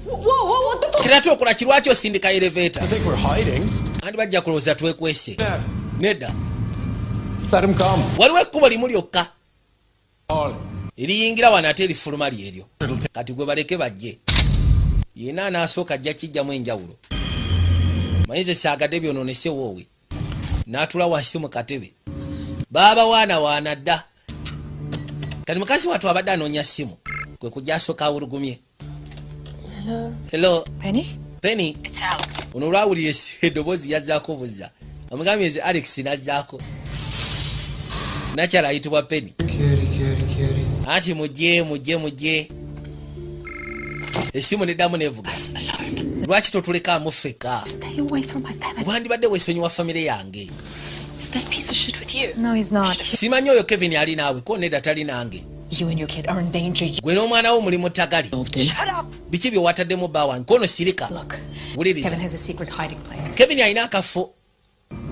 What the fuck?
Kiratu okola kirwaki osindika elevator.
I think we're hiding.
Andi bajja kulowooza twekwese.
Yeah.
Nedda.
Let him come.
Waliwo ekkubo limu lyokka.
All.
Eriyingira wano ate erifuluma lyeryo. Kati gwe baleke bajje. Yena anaasooka ajja kijjamu enjawulo. Mayinze saagadde byonoonese woowe. N'atula wansi mu katebe. Baaba waana dda. Kati mukazi wattu abadde anoonya ssimu. Kwe kujja asooka awulugumye. Hello. Penny.
It's Alex.
Ono olwawulira eddoboozi yazzaako buzza. Amugambye nze Alex nazzaako. Nakyala ayitibwa Penny. Anti mujje. Essimu neddamu nevuga. Lwaki totuleka amufeka?
Stay away from my family.
Wandibadde weesonyiwa famire yange.
Is that piece of shit with you? No, he's not.
Simanyi oyo Kevin ali naawe ko nedda tali nange.
You and your kid are in danger.
Gwe n'omwana wo muli mu ttagali.
Shut up.
Biki bye wataddemu bba wange kono sirika.
Look,
Wuliriza.
Kevin has a secret hiding place.
Kevin alina akafo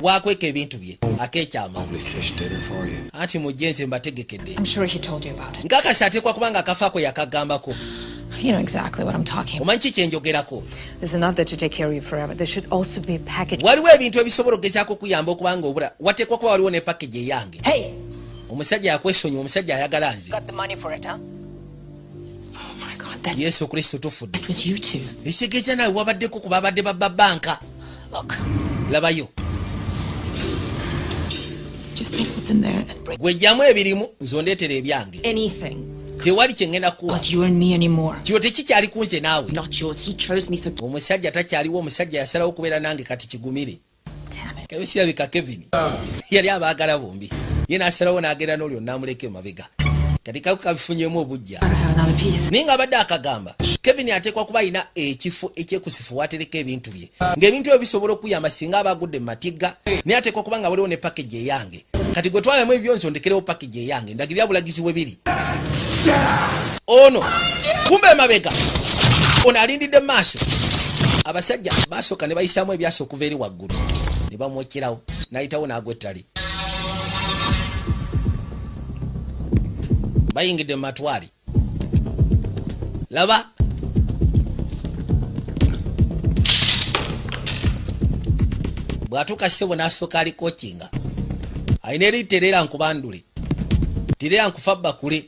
waakweka ebintu bye akeekyama.
Lovely fish dinner for you.
Anti mujje nze mbategekedde.
I'm sure he told you about it.
Nkakasi ateekwa kubanga akafa ako yakagambako.
You know exactly what I'm talking about.
Omanyi ki kye njogerako?
There's enough there to take care of you forever. There should also be a package.
Waliwo ebintu ebisobola okugezaako okuyamba okubanga obula wateekwa kuba waliwo ne package eyange.
Hey!
Omusajja yakwesonyiwa, omusajja ayagala nze.
Got the money for it, huh? Then
Yesu Kristo tufudde.
it was you two.
Ekitegeeza nawe wabaddeko ku babadde babba banka.
Look,
Labayo.
just take what's in there and break
Gwejjamu ebirimu nzondeetera ebyange.
anything.
Tewali kye ngenda kuwa.
Not you and me anymore.
Kyo tekikyali kunze naawe.
Not yours. He chose me so.
Omusajja takyaliwo, omusajja yasalawo okubeera nange kati kigumire.
Damn it.
Kayo sirabika Kevin. Yali abaagala bombi. Ye n'asalawo n'agenda n'olyo n'amuleka emabega. Kati kabifunyemu obujja.
Gotta have another piece.
Naye ng'abadde akagamba Kevin ateekwa kuba alina ekifo ekyekusifu w'atereka ebintu bye, ng'ebintu ebyo bisobola okuyamba singa aba agudde mu matigga, naye ateekwa kuba nga waliwo ne package eyange. Kati gwe twalamu ebyo nzondekerewo package eyange, ndagirira bulagizi bwe biri. Ono kumbe emabega ono alindidde mu maaso. Abasajja baasooka ne bayisaamu ebyasa okuva eri waggulu ne bamwokyerawo n'ayitawo n'agwa ettali. Bayingidde mu matwale. Laba bw'atuuka ssebo n'asooka ali kokinga. Alina eriterera nkubandule. Tirera nkufa bakule.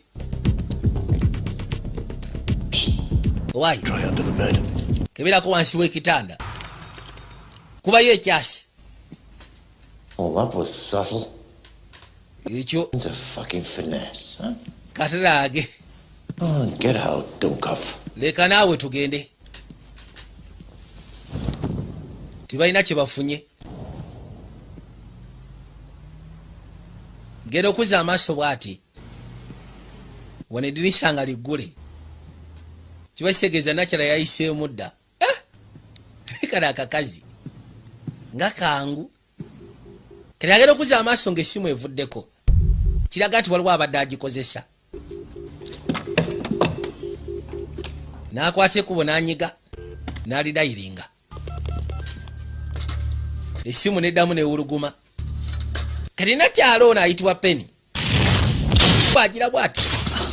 Why?
Try under the bed.
Kebirako wansi w'ekitanda. Kubayo ekyasi.
Oh, that was subtle.
Ekyo
It's a fucking finesse, huh?
kateraage.
Oh, get out, Dunkov.
Leka naawe tugende. Tibalina kye bafunye. Genda okuzza amaaso bw'ati. Wano eddirisa nga liggule. Kiba kitegeeza nakyala yayiseemu dda. Kale akakazi nga kangu. Kale agenda okuzza amaaso ng'essimu evuddeko. Kiraga nti waliwo abadde agikozesa. N'akwasa ekkubo n'anyiga n'alidayiringa. Essimu n'eddamu n'ewuluguma. Kati nakyalo ono ayitibwa Penny. Agira bw'ati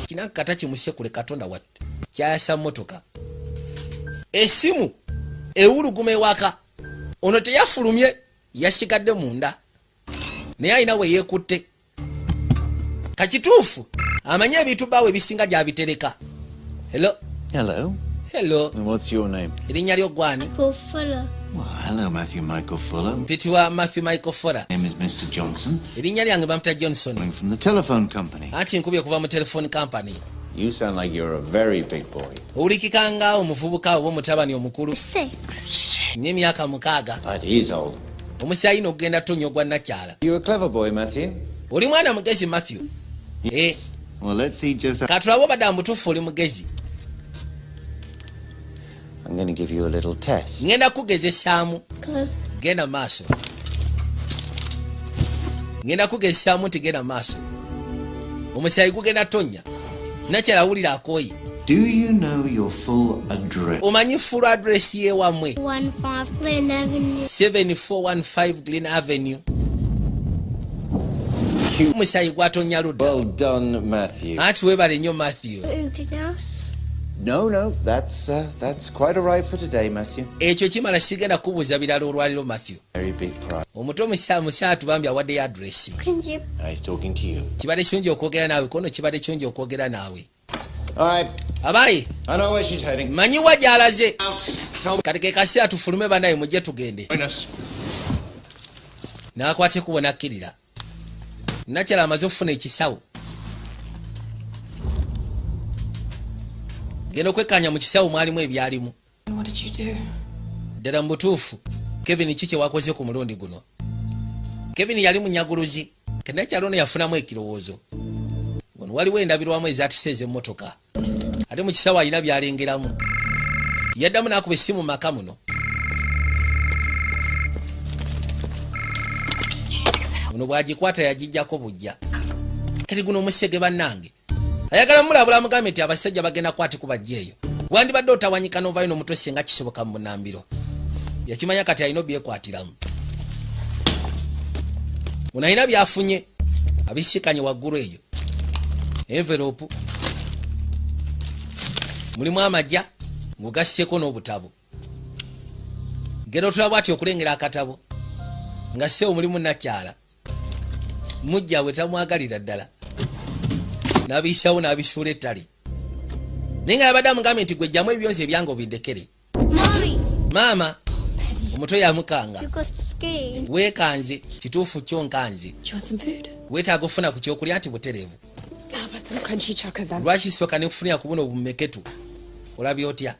kinankata kimusekule Katonda wattu kyayasa mmotoka. Essimu ewuluguma ewaka. Ono teyafulumye, yasigadde munda. Naye alina we yeekutte. Kakituufu amanye ebintu baawe bisinga gy'abitereka. Hello.
Hello.
Hello.
And what's your name?
Erinnya lyo gwani?
Michael Fuller.
Well, hello, Matthew Michael Fuller.
Mpitibwa Matthew Michael Fuller.
My name is Mr. Johnson.
Erinnya lyange bamuta Johnson.
Calling from the telephone company.
Anti nkubye kuva mu telephone company.
You sound like you're a very big boy.
Owulikika nga omuvubuka oba omutabani omukulu.
6.
N'emyaka 6.
That is old.
Omusayi alina okugenda tonnya ogwa nakyala.
You a clever boy, Matthew.
Oli mwana mugezi Matthew.
Yes. Well, let's see just how...
Katulabe obadde mutuufu oli mugezi.
I'm going to give you a little test.
Ngenda kugezesaamu.
Go.
Genda maaso. Ngenda kugezesaamu nti genda maaso. Omusayi gugenda tonnya. Nakyala awulira akooyi.
Do you know your full address?
Omanyi full address y'ewammwe?
15 Glen Avenue.
7415 Glen Avenue. Omusayi gwatonya ludda.
Well done, Matthew.
Anti weebale nnyo Matthew.
Anything else?
No, that's quite all right for today, Matthew.
Ekyo kimala sigenda kubuuza birala olwaliro Matthew.
Very big prize.
Omuto musa atubambye awaddeyo adresi.
Can you?
Nice talking to you.
Kibadde kirungi okwogera naawe kono kibadde kirungi okwogera naawe.
All right.
Abaayi
I know where she's heading.
manyi wa gy'alaze.
Tell me.
Kati ke kaseera tufulume bannaye mujje tugende.
Join us.
N'akwata ekkubo n'akkirira. Nakyala amaze okufuna ekisawo. Genda okwekkaanya mu kisawo mwalimu ebyalimu.
What did you do?
Ddala mu butuufu Kevin ki kye wakoze ku mulundi guno? Kevin yali munyaguluzi. Nakyala ono yafunamu ekirowoozo. Wano waliwo endabirwamu ezaatisa ez'emmotoka. Ate mu kisawo alina byalengeramu. Yaddamu n'akuba essimu mu maka muno. Muno bw'agikwata yagijjako bujja. Kati guno omusege bannange. Ayagala mulabula mugambe nti abasajja bagenda kwati kubajja eyo. Wandibadde otawanyika n'ovaayo n'omutwe singa kisoboka mu Nambiro. Yakimanya kati alina byekwatiramu. Muno alina byafunye. Abisikanye waggulu eyo. Envelope. Mulimu amajja ng'ogassieko n'obutabo. Genda otulaba ati okulengera akatabo. Nga seewo mulimu nakyala. Mujja we tamwagalira ddala. N'abiyisawo n'abisuula ettale. Ninga abada mugambe nti gwe jjamu ebyonzi ebyango bindekere. Mama omuto yamukanga.
You got scared.
Weekanze kituufu kyo nkanze.
Do you want some food?
Weetaaga okufuna ku kyokulya nti butereevu.
How about some crunchy choco then?
Lwaki soka ne kufunira ku buno bumeketu? Olabye otya?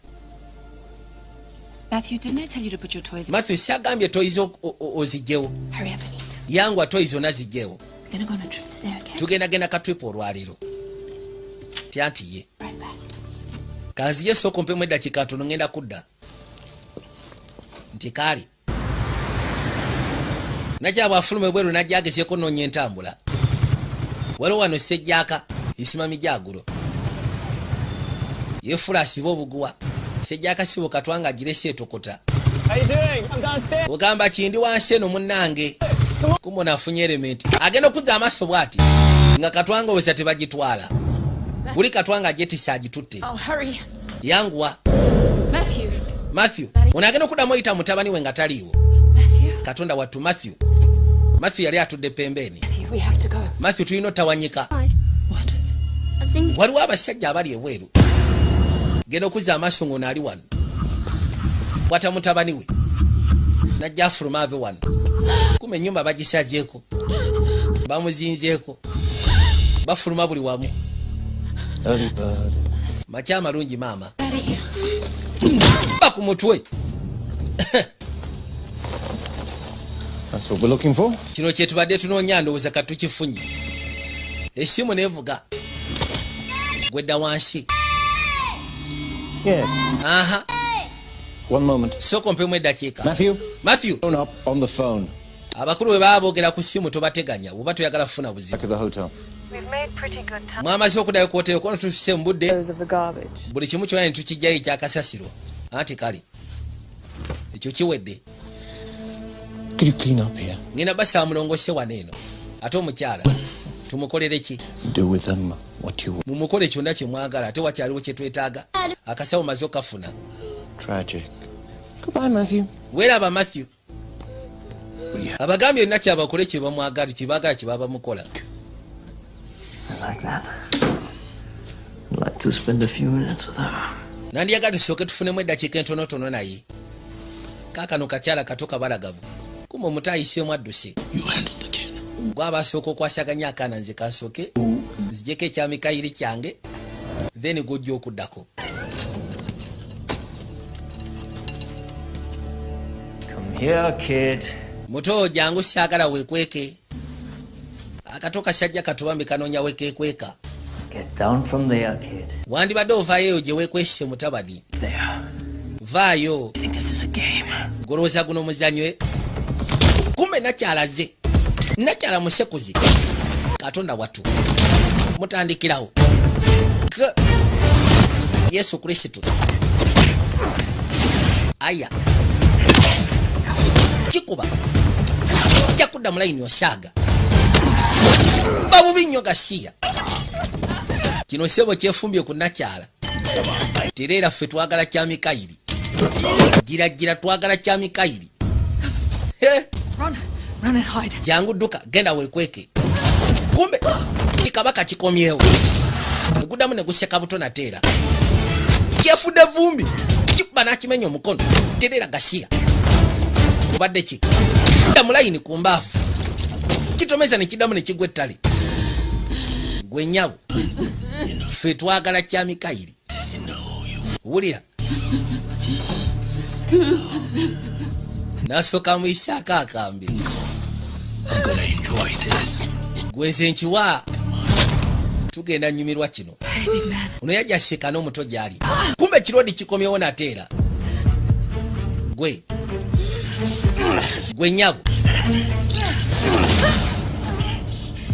Matthew, didn't I tell you to put your toys away?
Matthew syagambye toys ozigyewo.
Hurry up and eat.
Yangwa toys zonna zigyewo.
We're gonna go on a trip today, okay?
Tugenda ka trip olwaliro. Tyanti ye.
Right back.
Kanzije soko mpemu eddakiika ntono ngenda kudda. Nti kaali. Najja bwafulume bweru najja agezeeko noonya entambula. Waliwo wano Ssejjaaka isimami jagulo. Yefula asiba obuguwa. Ssejjaaka sibo katwanga agirese etokota.
How you doing? I'm downstairs.
Ogamba kindi wansi eno munnange. Kumbona afunye elementi. Agenda okuzza amaaso bw'ati. Nga katwanga wesa tebagitwala. Buli katwanga agyetisa agitutte.
Oh, hurry.
Yanguwa.
Matthew.
Ono agenda okuddamu oyita mutabani we nga taliiwo.
Matthew.
Katonda wattu Matthew. Matthew yali atudde pembeni.
Matthew, we have to go.
Matthew tulina otawanyika.
What?
I think
Waliwo abasajja abali ebweru. Genda okuzza amaaso ng'ono ali wano. Kwata mutabani we. Najja afuluma ave wano. Kuma ennyumba bagisazeeko. Bamuzinzeeko. Bafuluma buli wamu.
Early bird.
Makya amalungi maama. Ba ku mutwe.
That's what we're looking for.
Kino kye tubadde tunoonya ndowooza ka tukifunye. Essimu neevuga. Gwedda wansi.
Yes.
Aha.
One moment.
Soko mpemu eddakiika.
Matthew. Phone up on the phone.
Abakulu bwe baba boogera ku ssimu tobateganya oba toyagala kufuna
Back
buzibu.
at the hotel.
we've made pretty good time.
Mwamaze okuddayo ku hoteli kono tufise mu budde.
Those of the garbage.
Buli kimu kyonna ne tukijjayo ekyakasasiro. Anti kale. Ekyo kiwedde.
Could you clean up here?
Ngenda basaba mulongose wano eno. Ate omukyala. Tumukolere ki?
Do with them what you want.
Mumukole kyonna kye mwagala ate wakyaliwo kye twetaaga. Akasawo maze okafuna.
Tragic. Goodbye, Matthew.
Weeraba Matthew. Abagambye yonna kyabakole kye bamwagala kye baagala kye baba mukola.
I like that. I'd like to spend a few minutes with her.
Nandiyagala tusooke tufunemu eddakiika entonotono naye. Kaakano kakyala kato kabalagavu. Kuma omuto ayiseemu adduse. Gwaba asooka okwasaganya akaana nze kansooke nzijeko ekyamikayiri kyange then gojja okuddako.
Come here, kid.
Muto jangu syagala weekweke. Akato kasajja katubambe kanoonya wekeekweka.
Get down from there, kid.
Wandibadde ovaayo gye weekwese mutabani.
There.
Vaayo.
I think this is a game.
Golowooza guno muzanywe. Kumbe nakyalaze. Nakyala musekuzi. Katonda wattu. Mutandikirawo. Yesu Kristo. Aya. Kikuba. Jakudda mulayini osaaga. Babubi nnyo gasiya. Kino sebo kyefumbye ku nakyala. Terera ffe twagala kya Mikayiri. Gira twagala kya Mikayiri.
Run and hide.
Jangu dduka genda weekweke. Kumbe kikabaka kikomyewo. Neguddamu ne guseka buto nateera. Kyefudde vumbi. Kikuba n'akimenya omukono. Terera gasiya. Kubadde ki? Kidda mu layini ku mbaavu. Kitomeza ne kiddamu ne kigwa ettale. Gwe nnyabo. Ffe twagala kya Mikayiri. Wulira. Nasooka muyisaako akambe.
I'm gonna enjoy this.
Gweze nkiwa. Tugenda nnyumirwa kino. Ono yajja aseka n'omuto gy'ali. Kumbe kirodi kikomyewo nateera. Gwe nnyabo.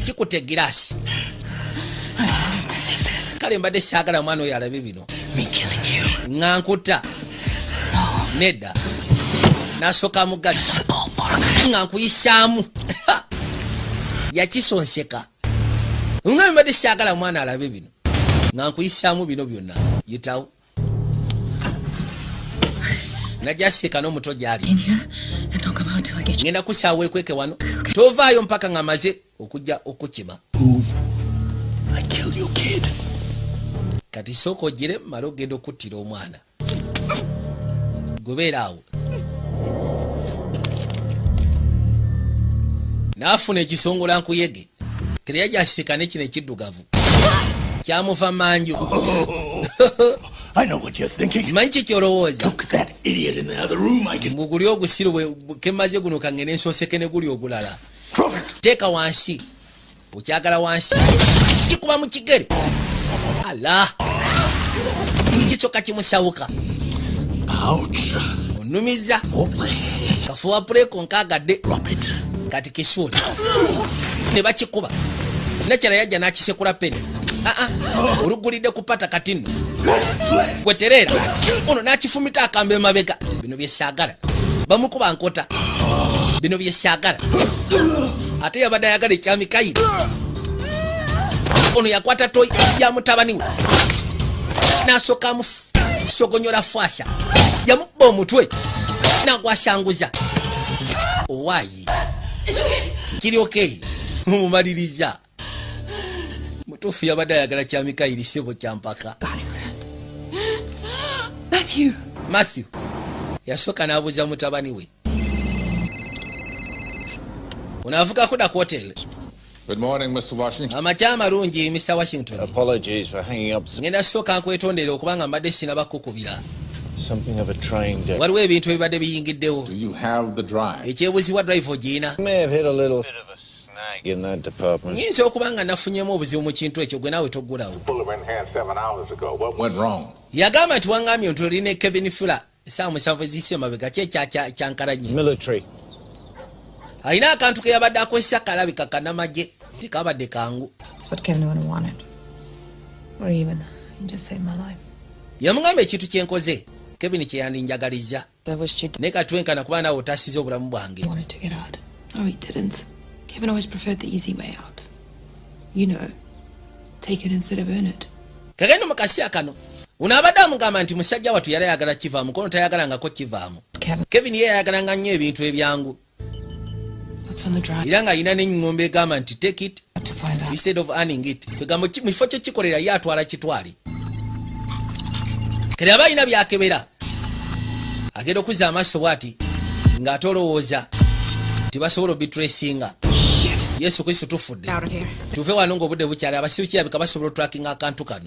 Kikutte giraasi. Kale mbadde saagala mwana oyo alabe bino. Ŋŋankutta. Nedda. Nasooka mugali. Nga nkuyisaamu. Yakisonseka. Nga mbadde saagala mwana alabe bino. Nga nkuyisaamu bino byonna. Yitawo. Najja aseka n'omuto gy'ali. Ngenda kusaawa weekweke wano. Tovaayo mpaka nga maze okujja okukima.
I killed your kid.
kati sooka ogire mala ogenda okuttira omwana gobeera awo n'afuna ekisongola nkuyege kiriya gyasika ne kino ekiddugavu kyamuva manju
I know what you're thinking.
manyi kikyolowooza
Look, that idiot in the other room. I can
nguguli ogusiru kemaze guno kangene ensoseke ne guli ogulala
drop it.
teeka wansi okyagala wansi kikuba mu kigere ala kisoka kimusawuka
Ouch.
onumiza
Foreplay.
kafuwa puleko nkaagadde
Drop it.
kati kisuuli ne bakikuba nekyala yajja n'akisekula peni olugulidde kupata kati nno kweterera ono n'akifumita akamba emabega bino byesaagala bamukuba nkota bino byesaagala ate yabadde ayagala ekya Mikayiri ono yakwata toyi ya mutabani we n'asooka amusogonyola fwasa yamubba omutwe n'agwasanguza owaayi kiri okay mumumaliriza mutuufu yabadde ayagala kya Mikayiri sebo kyampaka Matthew yasooka n'abuuza mutabani we onaavuga kuda ku hoteli.
Good morning, Mr. Washington.
Amakya amalungi Mr. Washington.
Apologies for hanging up.
Ngenda sooka nkwetondera okubanga mbadde sinabakukubira.
Something of a trying day.
Waliwo ebintu ebibadde biyingiddewo.
Do you have the drive?
Ekyebuzibwa drive ogiina.
May have hit a little bit of a snag in that department.
Nyinza okubanga nafunyemu obuzibu mu kintu ekyo gwe naawe toggulawo.
Went wrong.
Yagamba nti wangambye nti olina Kevin Fuller essaawa 7 eziyise emabega kyankalaanye.
Military.
Alina akantu ke yabadde akozesa kalabika kannamagye tekabadde kangu.
That's what Kevin would have wanted. Or even, he just saved my life.
Yamugamba ekintu kyenkoze Kevin kye yandinjagaliza.
I wished you
Ne katwenkana kuba naawe otaasiza obulamu bwange.
wanted to get out.
No, he didn't. Kevin always preferred the easy way out. You know, take it instead of earn it.
Kagenda mu kaseera kano unaabadde amugamba nti musajja wattu yali ayagala kivaamu kono tayagalangako kivaamu. Kevin ye yayagalanga nnyo ebintu ebyangu. Era ng'alina n'ennyingombe egamba nti take it instead of earning it. Kwegambo mu kifo kye kikolera ye atwala kitwale. Kale aba alina byakebera. Agenda okuzza amaaso bw'ati ng'atolowooza nti basobola obitracinga. Yesu Kristo tufudde. Tuve wano ng'obudde bukyali abasiru kirabika basobola otrackinga akantu kano.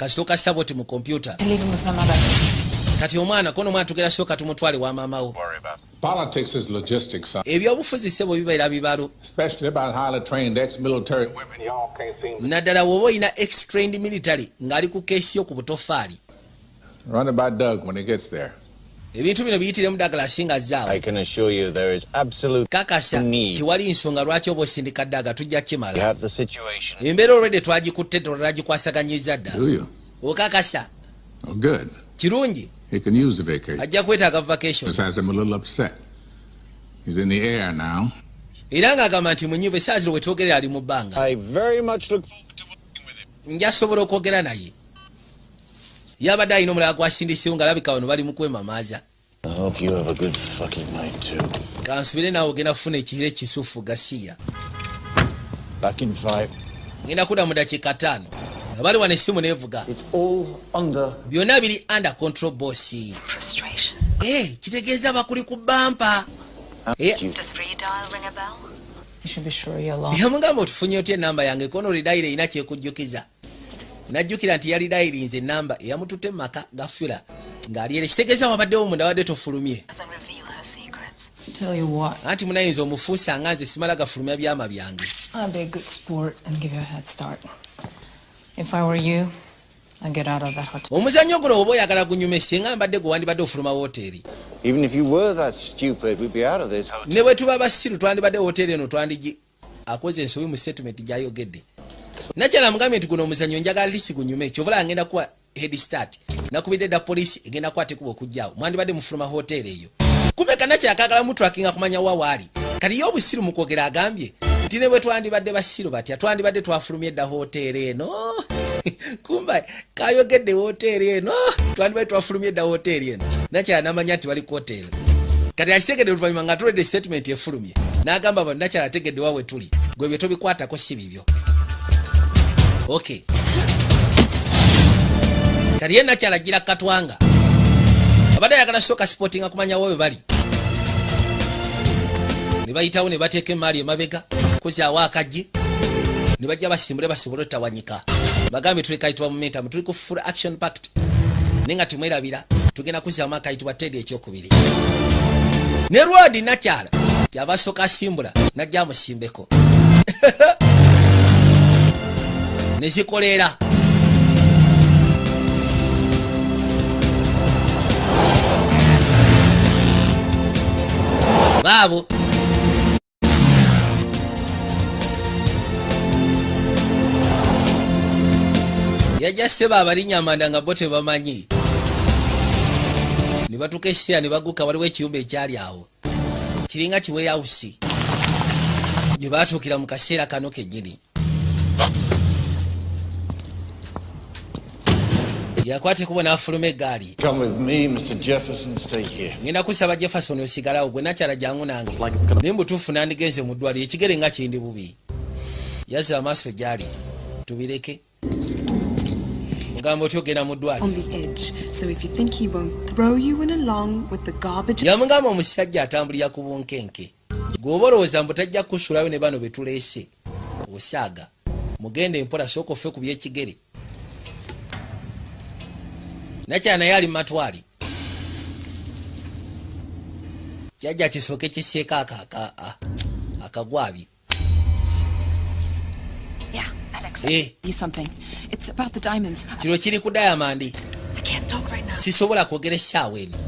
Kasitoka saboti mu kompyuta. Kati omwana kono omwana tugera sooka tumutwale wa maama wo.
Politics is logistics, son.
Ebyobufuzi sebo bibeera bibalo.
Especially about highly trained ex-military.
Naddala woba olina ex-trained military ng'ali ku keesi yo ku butofaali.
Run it by Doug when he gets there.
Ebintu bino biyitiremu Douglas ng'azzaawo.
I can assure you there is absolute
kakasa
need.
tiwali nsonga lwaki oba osindika Dagga tujja
You
kimala.
have the situation.
Embeera olwedde twagikutte tolagikwasaganyiza dda.
Do you?
Okakasa
Oh, good.
kirungi
He can use the vacation.
ajja kwetaaga vacation.
This has him a little upset. He's in the air now.
Era ng'agamba nti munyive saa zino wetwogerera ali mu bbanga.
I very much look forward to working with him.
Njasobola okwogera naye. Yabadde alina omulala gw'asindisewo ng'alabika wano bali mu kwemamaaza.
I hope you have a good fucking night too.
Kansubire naawe ogenda kufuna ekiro ekisufu Gasiya.
Back in 5.
Ngenda kudda mu dakiika 5. Abali wano essimu neevuga.
It's all under.
Byonna biri under control boss. Kitegeeza bakuli ku bampa.
Does redial ring a bell?
You should be sure you're alone.
Yamugamba otufunye otya enamba yange kono lidayire erina kyekujjukiza. Najjukira nti yali dayirinze enamba eyamututte mu maka ga Fuller ng'ali ere kitegeeza wabaddewo munda wadde tofulumye.
Doesn't reveal her secrets.
Tell you what,
Anti munayinza omufuusa nga nze simala gafulumya byama byange.
I'll be a good sport and give you a head start. If I were you, I'd get out of that hotel.
Omuzannyo guno oba oyagala gunyume singa mbadde gwe wandibadde ofuluma wooteeri.
Even if you were that stupid, we'd be out of this hotel.
Ne bwe tuba basiru twandibadde wooteeri eno twandigi akoze ensobi mu statement gy'ayogedde. Nakyala mugambye nti guno omuzannyo njagala lisi gunyume kyobula ngenda kuwa head start. Nakubidde dda poliisi egenda kwata ekuba okujjaawo. Mwandibadde mufuluma hooteeri eyo. Kumbe kanakyala kaagala mutrackinga kumanya wa waali. Kati ye obusiru mu kwogera agambye nti ne bwe twandibadde basiru batya twandibadde twafulumye dda hooteeri eno. Kumba kayogedde hooteeri eno twandibadde twafulumye dda hooteeri eno. Nakyala namanya nti bali ku hooteeri. Kati akitegedde oluvannyuma nga tuledde statement efulumye. N'agamba bano nakyala ategedde wawe tuli. Gwe bye tobikwatako si bibyo. Okay. kati yenna kyalagira katwanga abadde ayagala soka sportinga kumanya wowe bali ne bayitawo ne bateeka emaali emabega kuzaawo akajji ne bajja basimbule basobole otawanyika bagambe tuli kayitibwa momentum tuli ku full action packed nenga timwerabira tugenda kuzaamu akayitibwa Teddy ekyokubiri ne Rwadi nakyala kyava soka asimbula najja amusimbeko ne zikolera baabo yajja seba abalinyamanda nga bo tebamanyi ne batuuka essira ne baguka waliwo ekiyumba ekyali awo kiringa kiweyawusi gye baatuukira mu kaseera kano kennyini yakwate kubona afuluma eggaali ngenda kusaba Jefferson osigalawo gwe nakyala jangu nange naye mbutuufu nandigenze mu ddwaliro ekigere nga kindi bubi yazza amaaso gyali tubireke mugamba otyo ogenda mu ddwaliro yamugamba omusajja atambulira ku bunkenke gweoba olowooza mbu tajja kusulayo ne bano betuleese osaaga mugende empola sooka ofe ku byekigere nakyala naye ali mumatwali kyajja kisooke kiseeka akagwabi kino kiri ku Diamond sisobola kwogera essaawa eno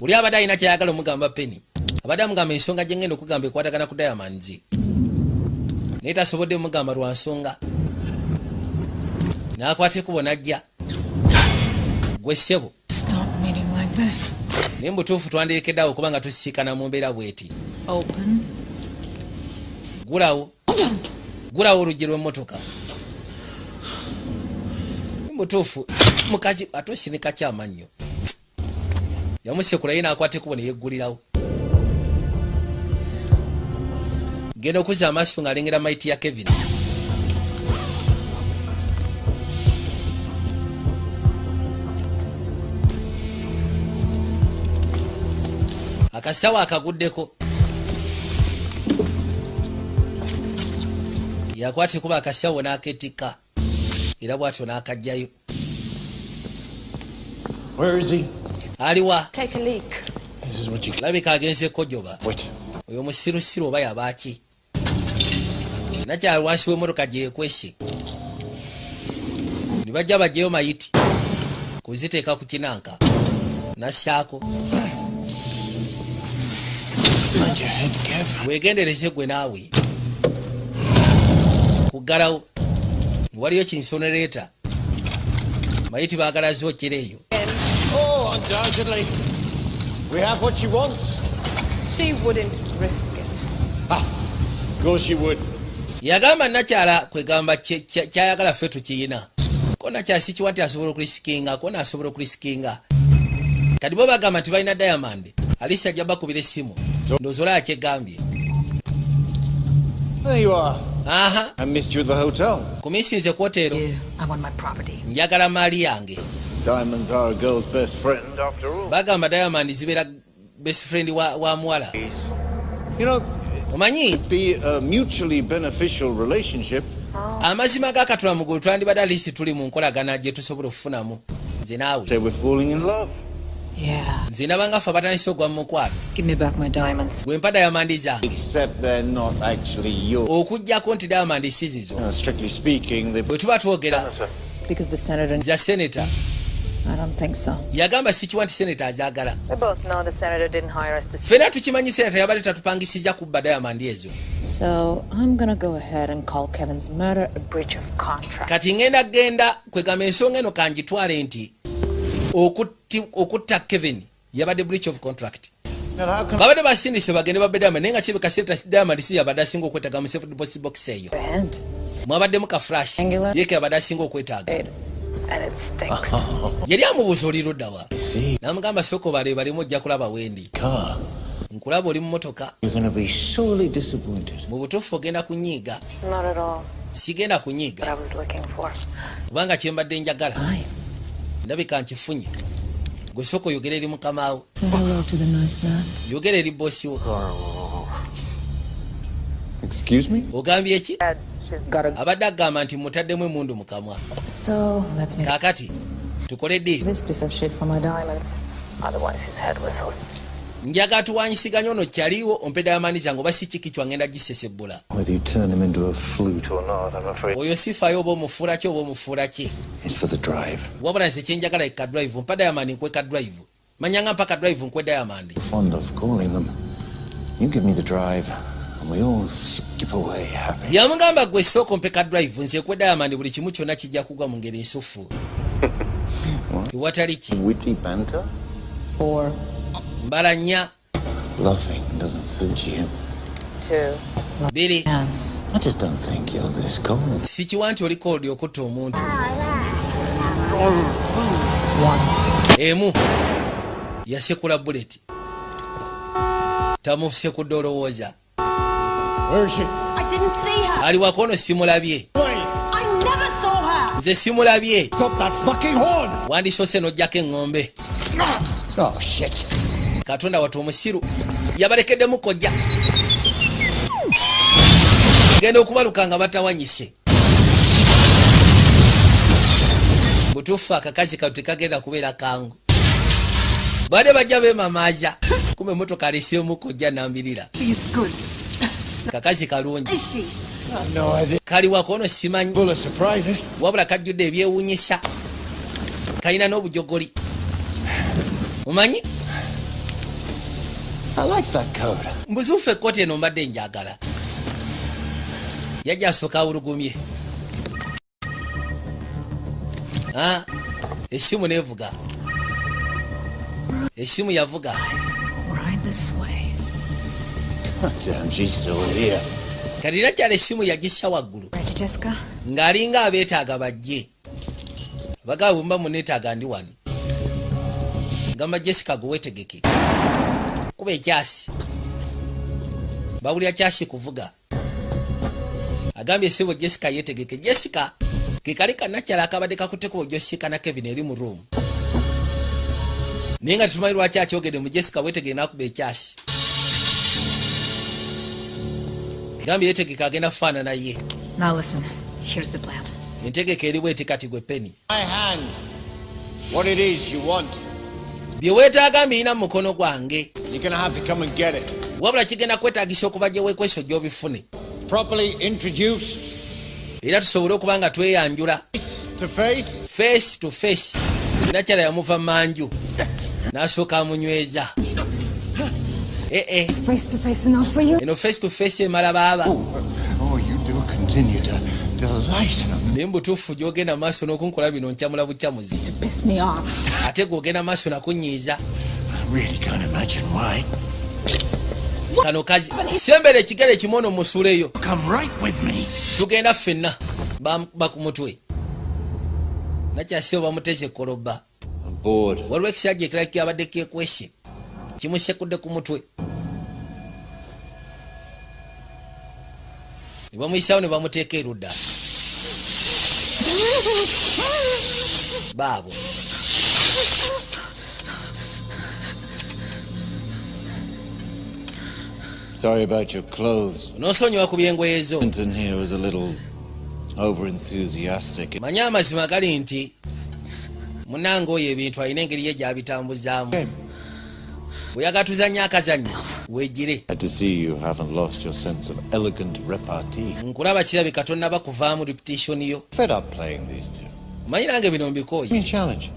oli abadde alina kyayagala omugamba Penny abadde amugamba ensonga gye ngenda okugamba ekwatagana ku Diamond naye tasobodde mugamba lwa nsonga n'akwata ekubo najja gwe ssebo naye mutuufu twandirekeddeawo kubanga tusiikana mu mbeera bweti gulawo oluggi lw'emmotoka mutuufu mukazi ate osinika kyamannyo yamusekulayo n'akwata ekubo ne yeggulirawo genda okuzza amaaso ng'alengera maiti ya Kevin akasawo akaguddeko yakwate kuba akasawo n'aketika era bwatyo n'akajjayo aliwa labika agenze kojoba oyo musirusiru oba yabaaki nakyali wansi w'emmotoka gyeyekwese ne bajja bajjayo mayiti kuziteeka ku kinanka nassaako wegendereze gwe naawe kuggalawo waliyo kinsonereeta mayiti baagalazo okira eyo yagamba nakyala kwegamba kyayagala ffe tukiyina ko nakyala sikiwa nti asobola okulisikinga ko naasobola okulisikinga kati bo bagamba nti balina Diamond alisi ajja bakubira essimu ndoozola akyegambye kumisinze ku hotero njagala maali yange bagamba Diamond zibeera best friend wa muwala omanyi amazima gakatula mugulu twandibadde alisi tuli mu nkolagana gye tusobola okufunamu nze naawe nze nabanga ffe abatandise ogwa mu mukwano gwe mpa Diamond zange okugjako nti Diamond sizizo bwe tuba twogera za seneta yagamba sikiwa nti seneta azaagala ffena tukimanyi seneta yabadde tatupangisiza kubba Diamond ezo kati ngenda kwegamba ensonga eno kangitwale nti okutta Kevin yabadde breach of contract babadde basindise bagende babbe Diamond naye nga kibeka seneta Diamond si yabadde asinga okwetaaga mu safe deposit box eyo mwabaddemu ka flash yeke yabadde asinga okwetaaga yali amubuuza oli luddawa namugamba soko balemu ojja kulaba wendi nkulaba oli mu motoka mu butuufu ogenda kunyiiga sigenda kunyiiga kubanga kyembadde njagala ndabika nkifunye. Gwe soko yogera eri mukamaawo, yogera eri bosi wo.
Excuse me?
Ogambye ki? Abadde agamba nti mutaddemu emundu mu kamwa. Kaakati tukole ddi? Njaga tuwanyisiganya ono kyaliwo ompe Diamond zange oba si kikichwa ngenda gisesebula.
Whether you turn him into a flute or not, I'm afraid.
Oyo sifayo oba omufuula ki oba omufuula ki?
It's for the drive.
Wabula nze kyenjagala ka drive, mpa Diamond nkwe ka drive. Manyanga mpaka drive nkwe Diamond.
Fond of calling them. You give me the drive and we all skip away happy.
Yamugamba gwe soko mpe ka drive nze kwe Diamond buli kimu kyonna kijja kugwa mu ngeri ensufu. Watali ki?
Witty banter?
4.
Mbala nnya.
Bluffing doesn't suit you.
2.
Biri.
I just don't think you're this cold.
Sikiwa nti oli cold okutta omuntu.
1.
Emu. Yasekula bullet. Tamusekudde olowooza.
Where is she?
I didn't see her.
Ali wakono simulabye.
Wait!
I never saw her.
Nze simulabye.
Stop that fucking horn!
Wandisoose n'ojjako eŋŋombe.
Oh, shit.
Katonda watu omusiru yabalekeddemu kojja. Genda okubaluka nga batawanyise. Butuufu akakazi katu tekagenda kubeera kangu. Bade bajja beemamaaza. Kumbe emmotoka aleeseemu kojja nambirira. Kakazi kalungi.
No idea.
Kali wakono simanyi.
Full of surprises.
Wabula kajjudde ebyewuunyisa. Kalina n'obujogoli. Umanyi?
I like that code.
Mbuzuufu ekkooti eno mbadde njagala. Yajja asooka awulugumye. Essimu neevuga. Essimu yavuga.
Right this way.
God damn, she's still here.
Kalira kyala essimu yagissa waggulu.
Ready, Jessica?
Ng'alinga abeetaaga bajje. Bagaba bwe mba muneetaaga ndi wano. Gamba Jessica gwe weetegeke. Kuba ekyasi. Bawulira kyasi kuvuga. Agambye essimu Jessica yeetegeke. Jessica ke kali kannakyala akabadde kakutteko ojjosika na Kevin eri mu room. Naye nga tetumanyi lwaki akyogedde mu Jessica weetegeke n'akuba ekyasi. Gambye yeetegeke agenda kufaanana ye.
Now listen. Here's the plan.
Entegeke eri bweti kati gwe Penny.
My hand. What it is you want.
Bye weetaaga mbirina mu mukono gwange.
You're gonna have to come and get it.
Wabula kigenda kwetaagisa okuva gye weekweso gy'obifune.
Properly introduced.
Era tusobole okuba nga tweyanjula. Face to face. Nakyala yamuva manju. N'asooka amunyweza.
Face to face enough for you?
Eno face to face emala baaba.
Oh, you do continue to delight.
Naye mbutuufu gy'ogenda maaso n'okunkola bino nkyamula bukyamuzi.
To piss me off.
Ate gw'ogenda maaso nakunyiiza.
I really can't imagine why.
Kano kazi. Sembere ekigere kimono musuleyo.
Come right with me.
Tugenda ffenna. Bakumutwe. Nakyasibo bamuteze koloba. Waliwo ekisajja ekirala kyabadde kyekwesye. Kimusekudde ku mutwe. Ne bamuyisaawo ne bamuteeka erudda. Baabo.
Sorry about your clothes.
Nosonyiwa ku byengoye zo.
Clinton here was a little over-enthusiastic.
Manyi amazima gali nti munange oyo ebintu alina engeri ye gy'abitambuzaamu. Bwe yagatuzanya akazanyo weegire.
Glad to see you haven't lost your sense of elegant repartee.
Nkulaba kirabika tonnaba kuvaamu repetition yo.
Fed up playing these two.
Manyi nange bino mbikooye.
Me challenge.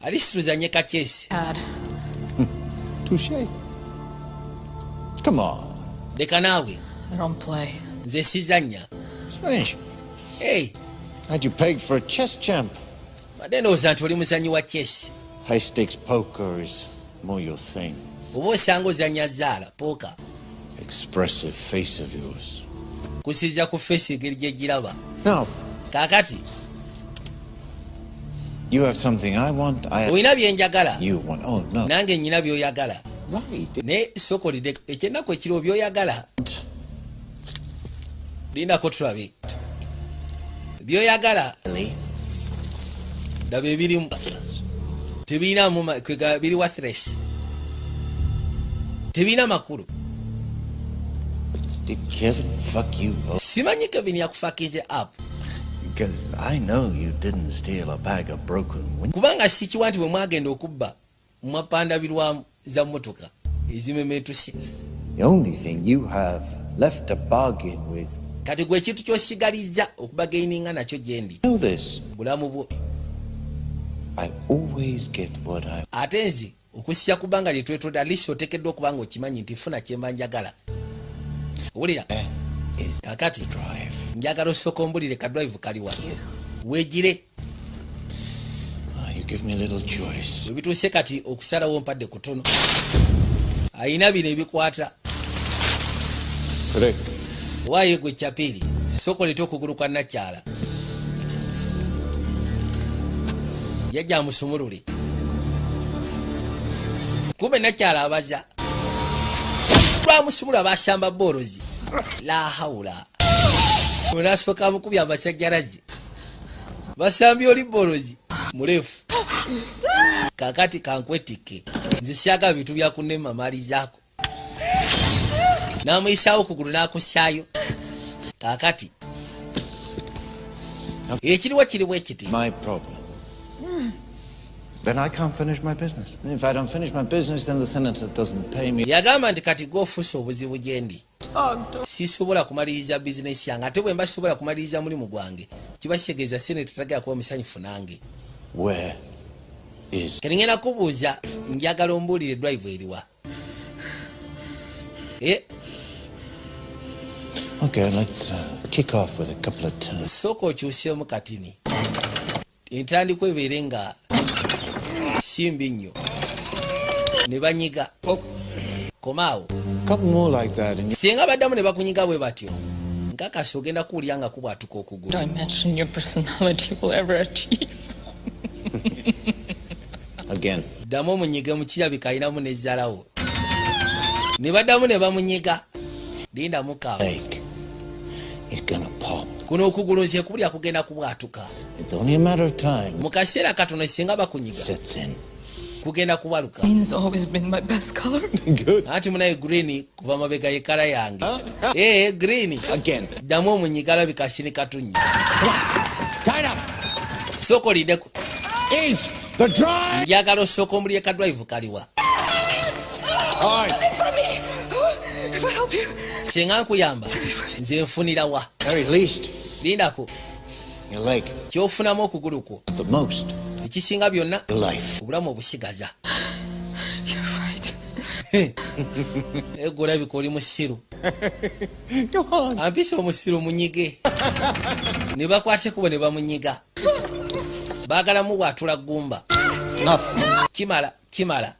Ali situzanye kakyesi.
Touché. Come on.
Leka naawe.
I don't play.
Nze sizanya.
Strange.
Hey.
Had you pegged for a chess champ?
Badde ndowooza nti oli muzanyi wa chess.
High stakes poker is more your thing.
Oba osanga ozanya zaala pooka.
Expressive face of yours.
Kusinziira ku face engeri gye giraba.
Now.
Kaakati.
You have something I want.
Olina byenjagala.
You want. Oh no.
Nange nnyina by'oyagala.
Right.
Ne sokolidde ekyennaku ekiro by'oyagala. Lindako tulabe. byoyagala daba ebirimu tebirinamu biri worthless tebirina makulu.
Did Kevin fuck you up?
Simanyi Kevin yakufakize up.
Because I know you didn't steal a bag of broken windows.
Kubanga sikiwa nti bwe mwagenda okubba mwapanda birwamu za mmotoka ezimemetuse.
The only thing you have left to bargain with.
Kati gwe ekintu ky'osigaliza okubagaininga nakyo gyendi.
Know this.
Bulamu bwo.
I always get what I.
Ate nze okussya kubanga lye twetodde alisi oteekeddwa okubanga okimanyi nti funa kyemba njagala. Owulira? Kakati njagala osooka ombulire ka drive kaliwa. Weegire.
You give me a little choice.
Bwe bituuse kati okusalawo mpadde kutono. Ayina bino ebikwata.
Correct.
Waaye gwe Chapiri sokoleta okugulu kwa Nakyala. Yajja amusumulule. Kumbe Nakyala abaza. Lwamusumula basamba borozi. La haula. Unasooka mukubya abasajjaraji. Basambi oli borozi. Murefu. Kakati kankwetike. Nze syaga bitu bya kunema mali zako. Namuyisaawo okugulu n'akussaayo. Kakati. Ekiriwo kiriwo ekiti.
My problem. Then I can't finish my business. If I don't finish my business, then the senator doesn't pay me.
Yagamba nti kati goofuusa obuzibu gyendi. Sisobola kumaliriza bizinesi yange. Ate bwe mba sisobola kumaliriza mulimu gwange. Kiba kitegeeza seneta tagala kuba musanyufu nange.
Where is...
Kati ngenda kubuuza njagala ombuulire drive eriwa.
Okay, let's kick off with a couple of terms.
Sooka okyuseemu katini. Entandikwa ebeere nga simbi nnyo. Ne banyiga. Komaawo.
Couple more like that and
Singa baddamu ne bakunyiga bwe batyo. Nkakasi ogenda kuwulya nga kubwatuka okugulu.
Don't mention your personality will ever achieve.
Again.
Ddamu omunyige mu kirabika alinamu n'ezzalawo. Ne baddamu ne bamunyiga. Linda mukaawo.
He's gonna pop.
Kuno okugulu nze kubulya kugenda kubwatuka.
It's only a matter of time.
Mu kaseera katono singa bakunyiga.
Sets in.
Kugenda kubaluka.
Green's always been my best color.
Good.
Ati munaye green kuva mabega yekala yange. Green.
Again.
Ddamu omunyiga alabika asini katunyi.
Tied up.
Soko lideko.
Is the drive.
Njagala osooka omulye ka drive kaliwa.
All right.
If I help you.
Singa nkuyamba nze nfunira wa.
Very least.
Lindako.
Your leg.
Kyofunamu okugulu kwo.
The most.
Ekisinga byonna.
Your life.
Obulamu obusigaza.
You're right.
Ego olabika oli musiru.
Go on.
Ampisa omusiru munyige. Ne bakwate kubo ne bamunyiga. Baagala mu bwatula gumba.
Nothing.
Kimala.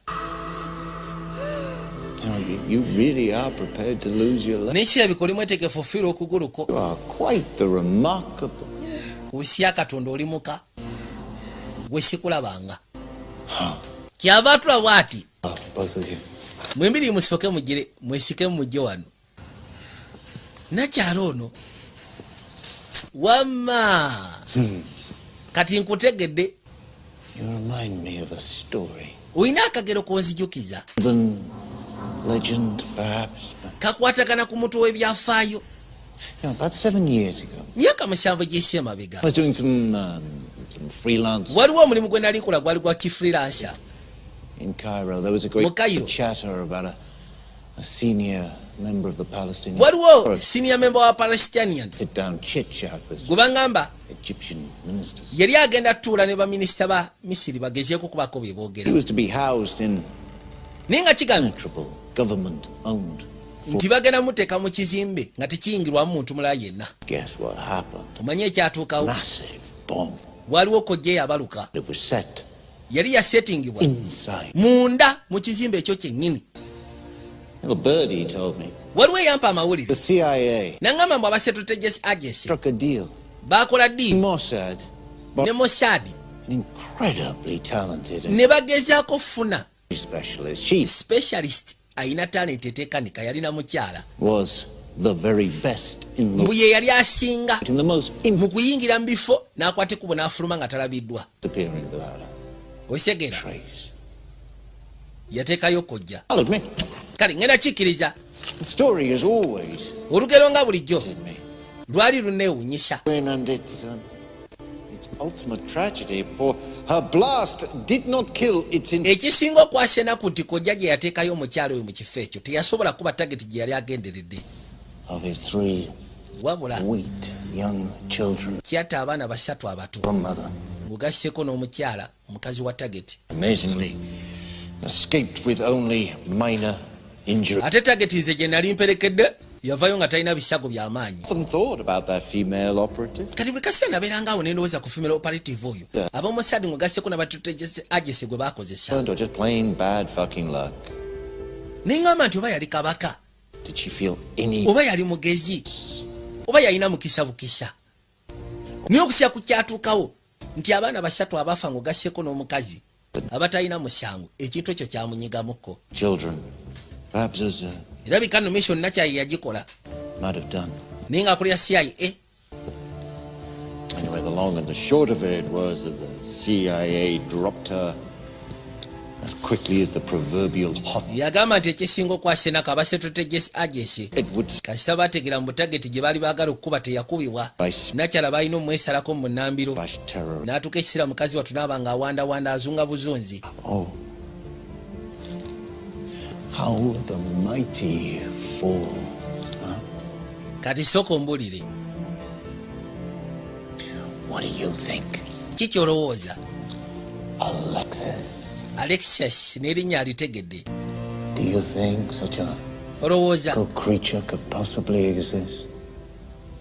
You really are prepared to lose your life.
Nekirabika oli mwetegefu ofiira okugulu ko.
You are quite the remarkable.
Kusya Katonda oli muka. Gwe sikulabanga. Kyava atula bw'ati.
Both of you.
Mwembiri musooke mugire mwesike mujje wano. Nakyala ono. Wamma. Kati nkutegedde.
You remind me of a story.
Oyina akagero konzijukiza.
Legend, perhaps.
Kakwatagana ku mutwe w'ebyafaayo.
About 7 years ago.
Myaka 7 gy'esi emabega.
I was doing some freelance.
Waliwo omulimu gwe nali nkola gwali gwa kifreelancer.
In Cairo, there was a great chatter about a senior member of the Palestinian.
Waliwo senior member wa Palestinian.
Sit down, chit chat with Egyptian ministers.
Yali agenda tuula ne baminisita ba Misiri bagezeeko kubako bye boogera.
He was to be housed in
ninga kigambo
government owned.
Nti bagenda muteeka mu kizimbe nga tekiyingirwamu muntu mulala yenna.
Guess what happened?
Omanye ekyatuukawo.
Massive bomb.
Waliwo kojja yabaluka.
It was set.
Yali yasettingibwa
inside.
Munda mu kizimbe ekyo kyennyini.
Little birdie told me.
Waliwo eyampa amawulire.
The CIA.
Nangamba mbu abasetutejesi agency.
Struck a deal.
Bakola deal.
Mossad.
Ne Mossad.
Incredibly talented.
Ne bagezaako funa.
Specialist. She.
Specialist. Aina talent eteekanika yalina mukyala.
Was the very best in the
mbuye yali asinga
in the most
mu kuyingira mu bifo n'akwata ekkubo n'afuluma nga talabiddwa.
disappearing without a
Osegera
trace.
yateekayo kojja.
I'll admit,
Kale ngenda kikkiriza
the story is always
olugero nga bulijjo
in me.
lwali luneewuunyisa.
And its ultimate tragedy, for her blast did not kill its
Ekisinga okwasa enaku nti kojja gye yateekayo omukyalo oyo mu kifo ekyo teyasobola kuba tageti gye yali agenderedde.
of his 3
wabula
sweet young children
kyatta abaana basatu abato
from mother.
ng'ogasseko n'omukyala omukazi wa tageti.
Amazingly, escaped with only minor injury.
Ate tageti nze gye nali mperekedde yavayo nga talina bisago by'amaanyi.
Often thought about that female operative.
Kati buli kaseera nabeerangaawo ne ndowooza ku female operative oyo ab'omusadi ng'ogasseko n'abatutegese agesi gwe baakozesa.
Or just plain bad fucking luck.
Ne ngamba nti oba yali kabaka
Did she feel any
oba yali mugezi oba yalina mukisa bukisa. Naye okusya ku kyatuukawo nti abaana basatu abafa ng'ogasseko n'omukazi abatalina musango ekintu ekyo kyamunyigamukko.
children? Perhaps as
Erabika no mission nakyayi yagikola
might have done.
naye ng'akolera CIA.
Anyway, the long and the short of it was that the CIA dropped her as quickly as the proverbial hot.
Yagamba nti ekisinga okwasa enako abasetutegesi agesi
It would
kasita bategeera mu tageti gye baali baagala okukuba teyakubibwa. Nakyala balina omwesalako mu nnambiro
splash terror.
n'atuuka ekisira mukazi wattu n'aba nga awandawanda azunga buzunzi.
Oh, how the mighty fall.
Kati sooka ombulire
What do you think,
ki ky'olowooza?
Alexis?
Alexis n'erinnya alitegedde.
Do you think such a
Olowooza
creature could possibly exist?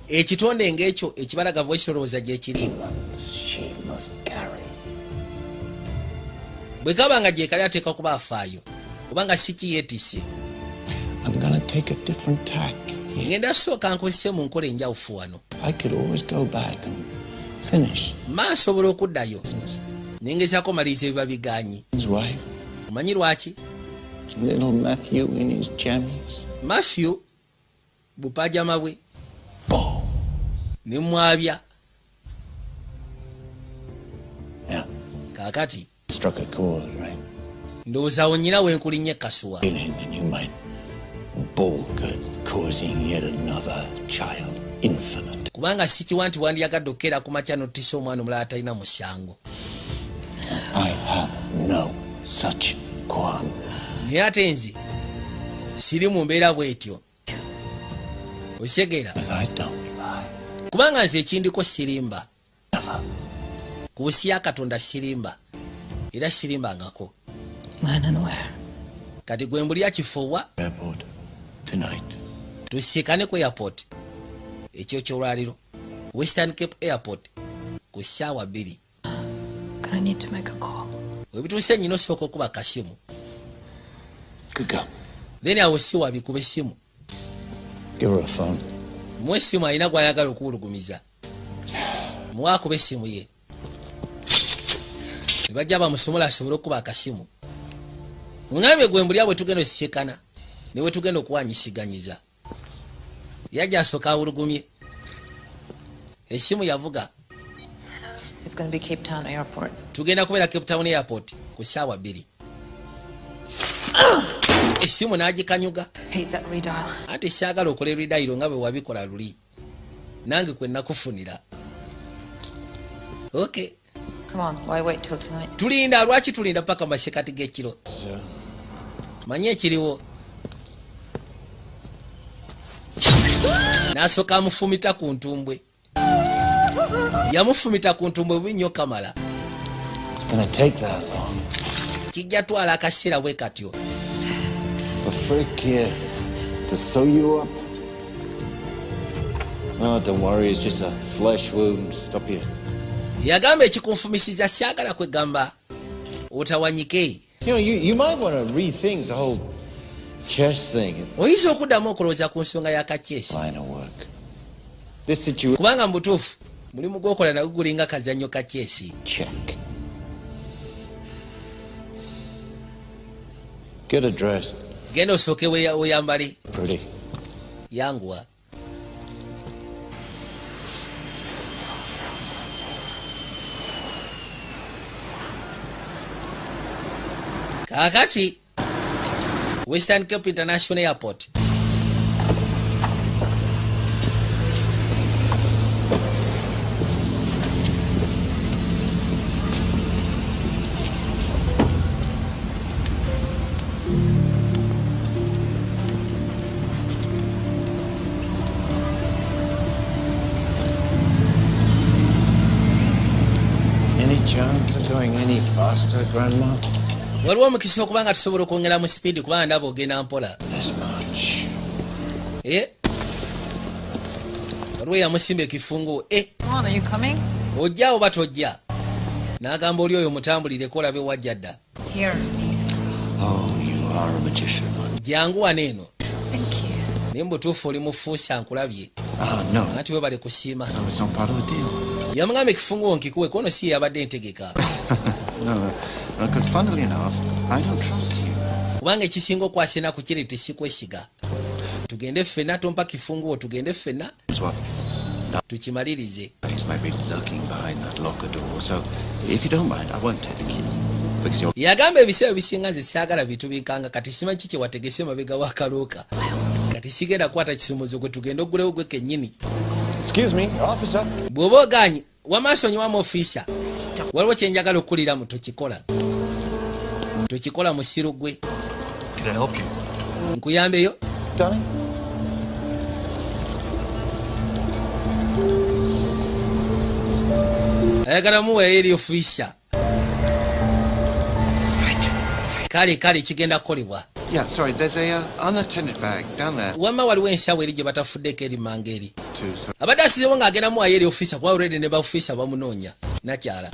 ekitonde ng'ekyo ekibalagavu ekirowooza gye kiri
Demons she must carry.
bwe kaba nga gye kali ateeka kuba afaayo kubanga si kiyeetisse.
I'm gonna take a different tack here.
Ngenda sooka nkozese mu nkola enjawufu wano.
I could always go back and finish
Maasobola okuddayo
business.
nengezaako maliriza ebiba bigaanyi.
His wife,
Omanyi lwaki?
little Matthew in his jammies.
Matthew bupajama bwe
Oh,
ne mwabya.
yeah.
Kaakati
Struck a chord, right?
ndowooza awo nnyina wenkulinnye kasuwa.
Feeling that you might balk at causing yet another child infinite.
Kubanga si kiwa nti wandyagadde okukeera ku makya n'ottisa omwana omulala atalina musango.
I have no such qualm.
Naye ate nze siri mu mbeera bw'etyo. Osegeera
Because I don't lie.
kubanga nze ekindiko sirimba.
Never.
Ku nsi ya Katonda sirimba era sirimbangako.
When and where?
Kati gwe mbulya kifuuwa
Airport tonight.
tusiikane ku airport ekyo kyolwaliro Western Cape Airport ku ssaawa 2.
Gonna need to make a call.
Webituuse nnyina osooka okuba kasimu
Good girl.
then awo si wabikuba essimu
Give her a phone.
mu essimu alina gw'ayagala okuwulugumiza muwaakuba essimu ye ne bajja bamusumula asobole okuba akasimu. Ŋŋambye gwe mbulya bwe tugenda osisiikana ne bwe tugenda okuwanyisiganyiza. Yajja asooka awulugumye essimu yavuga.
It's gonna be Cape Town Airport.
Tugenda kubeera Cape Town Airport ku ssaawa 2. Essimu n'agikanyuga.
Hate that redial.
Ate siagala okola eridayiro nga bwe wabikola luli. Nange kwe nakufunira. Okay.
Come on, why wait till tonight?
Tulinda lwaki tulinda paka masekati g'ekiro. Manyi ekiriwo. N'asooka amufumita ku ntumbwe. Yamufumita ku ntumbwe bubi nnyo kamala.
It's gonna take that long.
Kijja twala akaseera bwe katyo.
For Frick here to sew you up. Oh, don't worry, it's just a flesh wound. Stop you.
Yagamba ekikunfumisiza syagala kwegamba otawanyike.
You know, you might want to rethink the whole chess thing.
Oyinza okuddamu okulowooza ku nsonga y'akakyesi.
Line of work. This situation.
Kubanga mu butuufu mulimu gw'okola nagwo gulinga kazannyo kakyesi.
Check. Get a dress.
Genda osooke weeyambale.
Pretty.
Yanguwa. Kakati Western Cape International Airport.
Any chance of going any faster, Grandma?
Waliwo omukisa okubanga tusobola okwongera mu speed kubanga ndaba ogenda mpola.
This much.
Waliwo yamusimba ekifungu.
Ron, are you coming?
Ojja oba tojja? N'agamba oli oyo mutambulireko olabe wajja dda.
Here.
Oh, you are a magician.
Jangu wano eno.
Thank you.
Naye mbutuufu oli mufuusa nkulabye.
No.
Anti we bali kusiima.
So it's not part of the deal.
Yamugamba ekifungu nkikuwe kono si yabadde ntegeka.
No, because funnily enough, I don't trust you.
Kubanga ekisinga okwasena ku kiri tesikwesiga. Tugende ffenna tompa kifunguwo tugende ffenna.
What?
Tukimalirize.
He's maybe lurking behind that locker door. So, if you don't mind, I won't take the key. Because you're...
Yagamba ebiseera bisinga nze saagala bintu binkanga kati simanyi kiki wategese mabega w'akalooka. Kati sigenda kwata kisumuzo gwe tugenda ogulewo gwe kennyini.
Excuse me, officer.
Bw'oba ogaanye wamaaso nyiwamu ofiisa. Waliwo kye njagala okkuliramu tokikola. Tokikola musiru gwe.
Can I help you?
Nkuyambeyo?
Darling?
Ayagala muwe eri ofiisa. Kale kigenda kukolebwa.
Yeah, sorry, there's a unattended bag down there.
Wama waliwo ensawo eri gye batafuddeko eri mangeri.
So...
Abadde asizewo ng'agenda muwayo eri ofiisa kuba already ne baofiisa bamunoonya. Nakyala.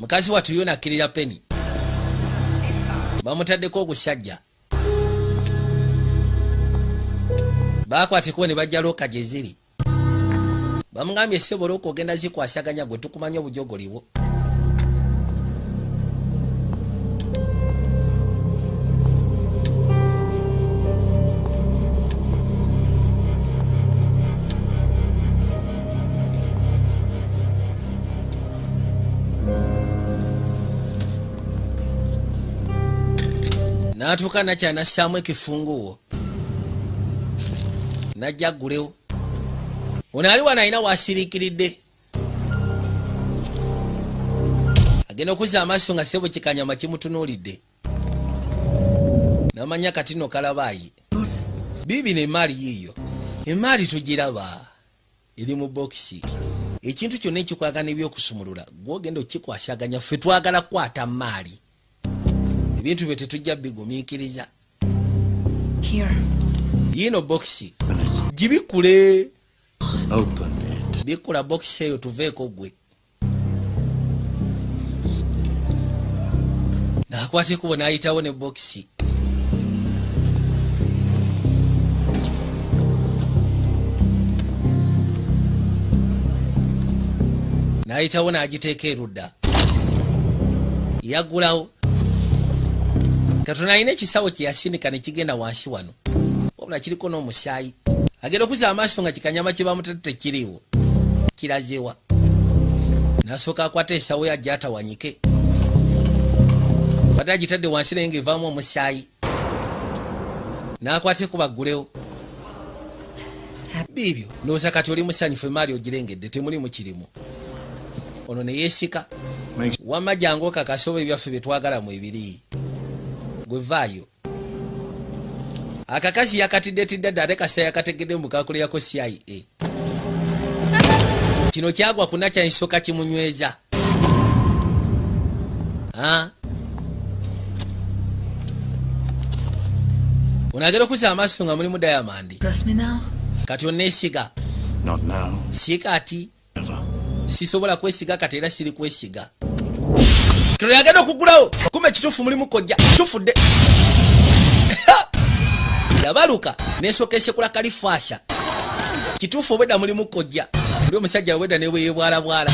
Mukazi wattu yo nakkirira Penny. Bamutaddeko ogusajja. Baakwateko ne bajja looka gye ziri. Bamugambye ssebo looka ogenda zikwasaganya gwe tukumanya obujogoliwo. N'atuuka nakyanassaamu ekifunguwo. Najja ggulewo. Ono ali wano alina waasiriikiridde. Agenda okuzza amaaso nga ssebo kikanyama kimutunuulidde. N'amanya kati nno kalabaayi. Biibino emaali yiiyo. Emaali tugiraba. Eri mu bokisi. Ekintu kyonna ekikwagana ebyokusumulula gw'ogenda okikwasaganya ffe twagala kukwata maali. Ebintu bye tetujja bigumiikiriza.
Here.
Yino boxi. Gibikule.
Open it.
Bikula boxi eyo tuveeko gwe. Nakwate kubo n'ayitawo ne boxi. N'ayitawo n'agiteeka erudda. Yaggulawo. Katonda alina ekisawo kye yasindika ne kigenda wansi wano. Wabula kiriko n'omusaayi. Agenda okuzza amaaso nga kikanyama kye bamutadde tekiriiwo. Kirazewa. N'asooka akwata ensawo ye ajja atawanyike. Badde agitadde wansi naye ng'evaamu omusaayi. N'akwate ku baggulewo. Biibyo ndowooza kati oli musanyufu emaali ogirengedde temuli mu kirimu. Ono ne yeesika. Wamma jangu okakasa oba ebyaffe bye twagala mu ebiri. Gwe vaayo. Akakazi yakatiddetidde dda ate kasita yakategedde mu kakuleyako CIA. Kino kyagwa ku nakyansooka kimunyweza. Onagera okuzza amaaso nga mulimu Diamond.
Trust me now?
Kati onneesiga.
Not now.
Si kati. Sisobola kwesiga kati era siri kwesiga. Kino yagenda okugulawo. Kumbe kituufu mulimu kojja. Tufudde. Yabaluka n'esooka esekula kalifaasha. Kituufu obwedda mulimu kojja. Oli omusajja obwedda ne weebwalabwala.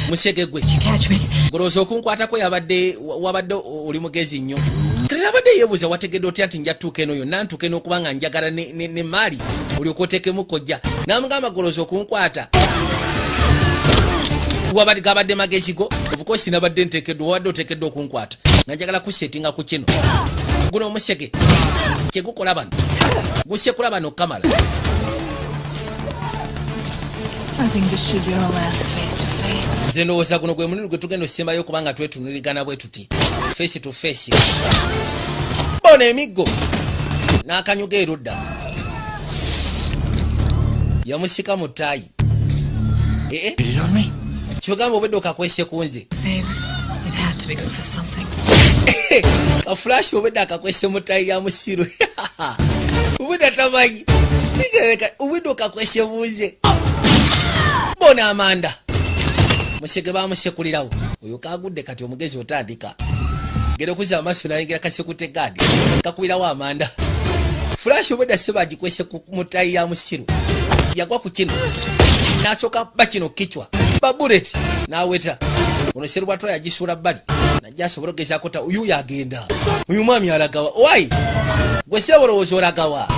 Musege gwe. Golooza okunkwatako wabadde oli mugezi nnyo. Kirabadde yebuza wategedde otya ati njatuuka eno yonna ntuuka eno okubanga njagala ne maali olyoka oteekemu kojja n'amugamba goloza okunkwata gabadde magezi go obukosi nabadde nteekeddwa wabadde oteekeddwa okunkwata nga njagala kusetinga ku kino guno omusege kyegukola bano gusekula bano kamala.
I think this should be our last face to face.
Nze ndowooza guno gwe mulundi gwe tugenda osembayo kubanga twetunuligana bwe tuti face to face. Bona emiggo n'akanyuga erudda yamusika mu ttaayi. Kyogamba obwedde okakwese ku nze.
It had to be good for something.
Ka flash obwedde akakwese mu ttaayi ya musiru. Obwedde tamanyi. Obwedde okakwese buuze. Bona Amanda musege bamusekulirawo oyo kagudde kati omugezi otandika gero kuza amaso nayingira kasekute gadi kakubirawo Amanda flash obwedda sebagikwese ku mutayi ya musiru yagwa ku kino nasoka bakino kichwa ba bullet naweta ono seru bwatwa yagisula bbali najasobola gezaako ta uyu yagenda uyu mwami alagawa why gwe sebolowooza olagawa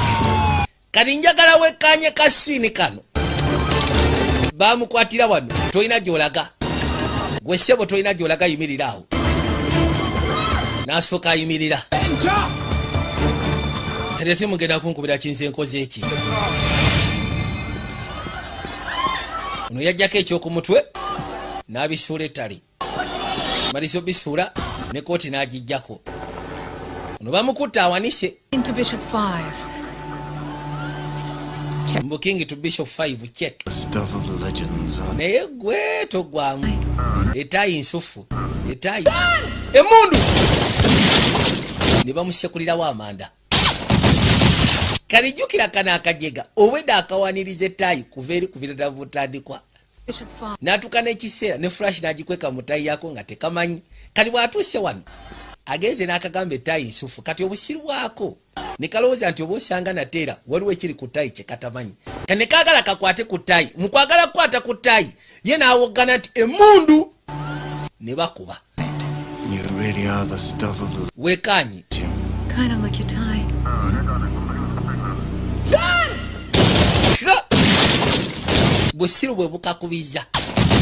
kati njagala wekanye kasini kano bamukwatira wano toyina gyolaga gwe ssebo toyina gyolaga yimirira awo n'asooka ayimirira kati ate mugenda kunkubira kinze nkoze eki ono yajjako ekyoku mutwe n'abisuula ettale maliza obisuula ne kooti n'agijjako ono bamukutta awanise
Into Bishop 5.
Booking to Bishop 5 check.
Stuff of legends.
Naye gwe togwamu. Etayi nsufu. Etayi. Emundu. Ne bamusekulirawo Amanda. Kalijukira kana akajega. Obwedda akawaniriza etayi kuva eri kubirira butandikwa. N'atuuka n'ekiseera ne flash n'agikweka mu ttayi yako nga tekamanyi. Kali bw'atuuse wano. Agenze n'akagamba etayi nsufu kati obusiru bwako ne kalowooza nti oba osanga nateera waliwo ekiri ku ttayi kye katamanyi kane kaagala kakwate ku ttayi mu kwagala kukwata ku ttayi ye n'awoggana nti emundu ne bakuba weekaanyi
Kind of like your tie.
busiru bwe bukakubiza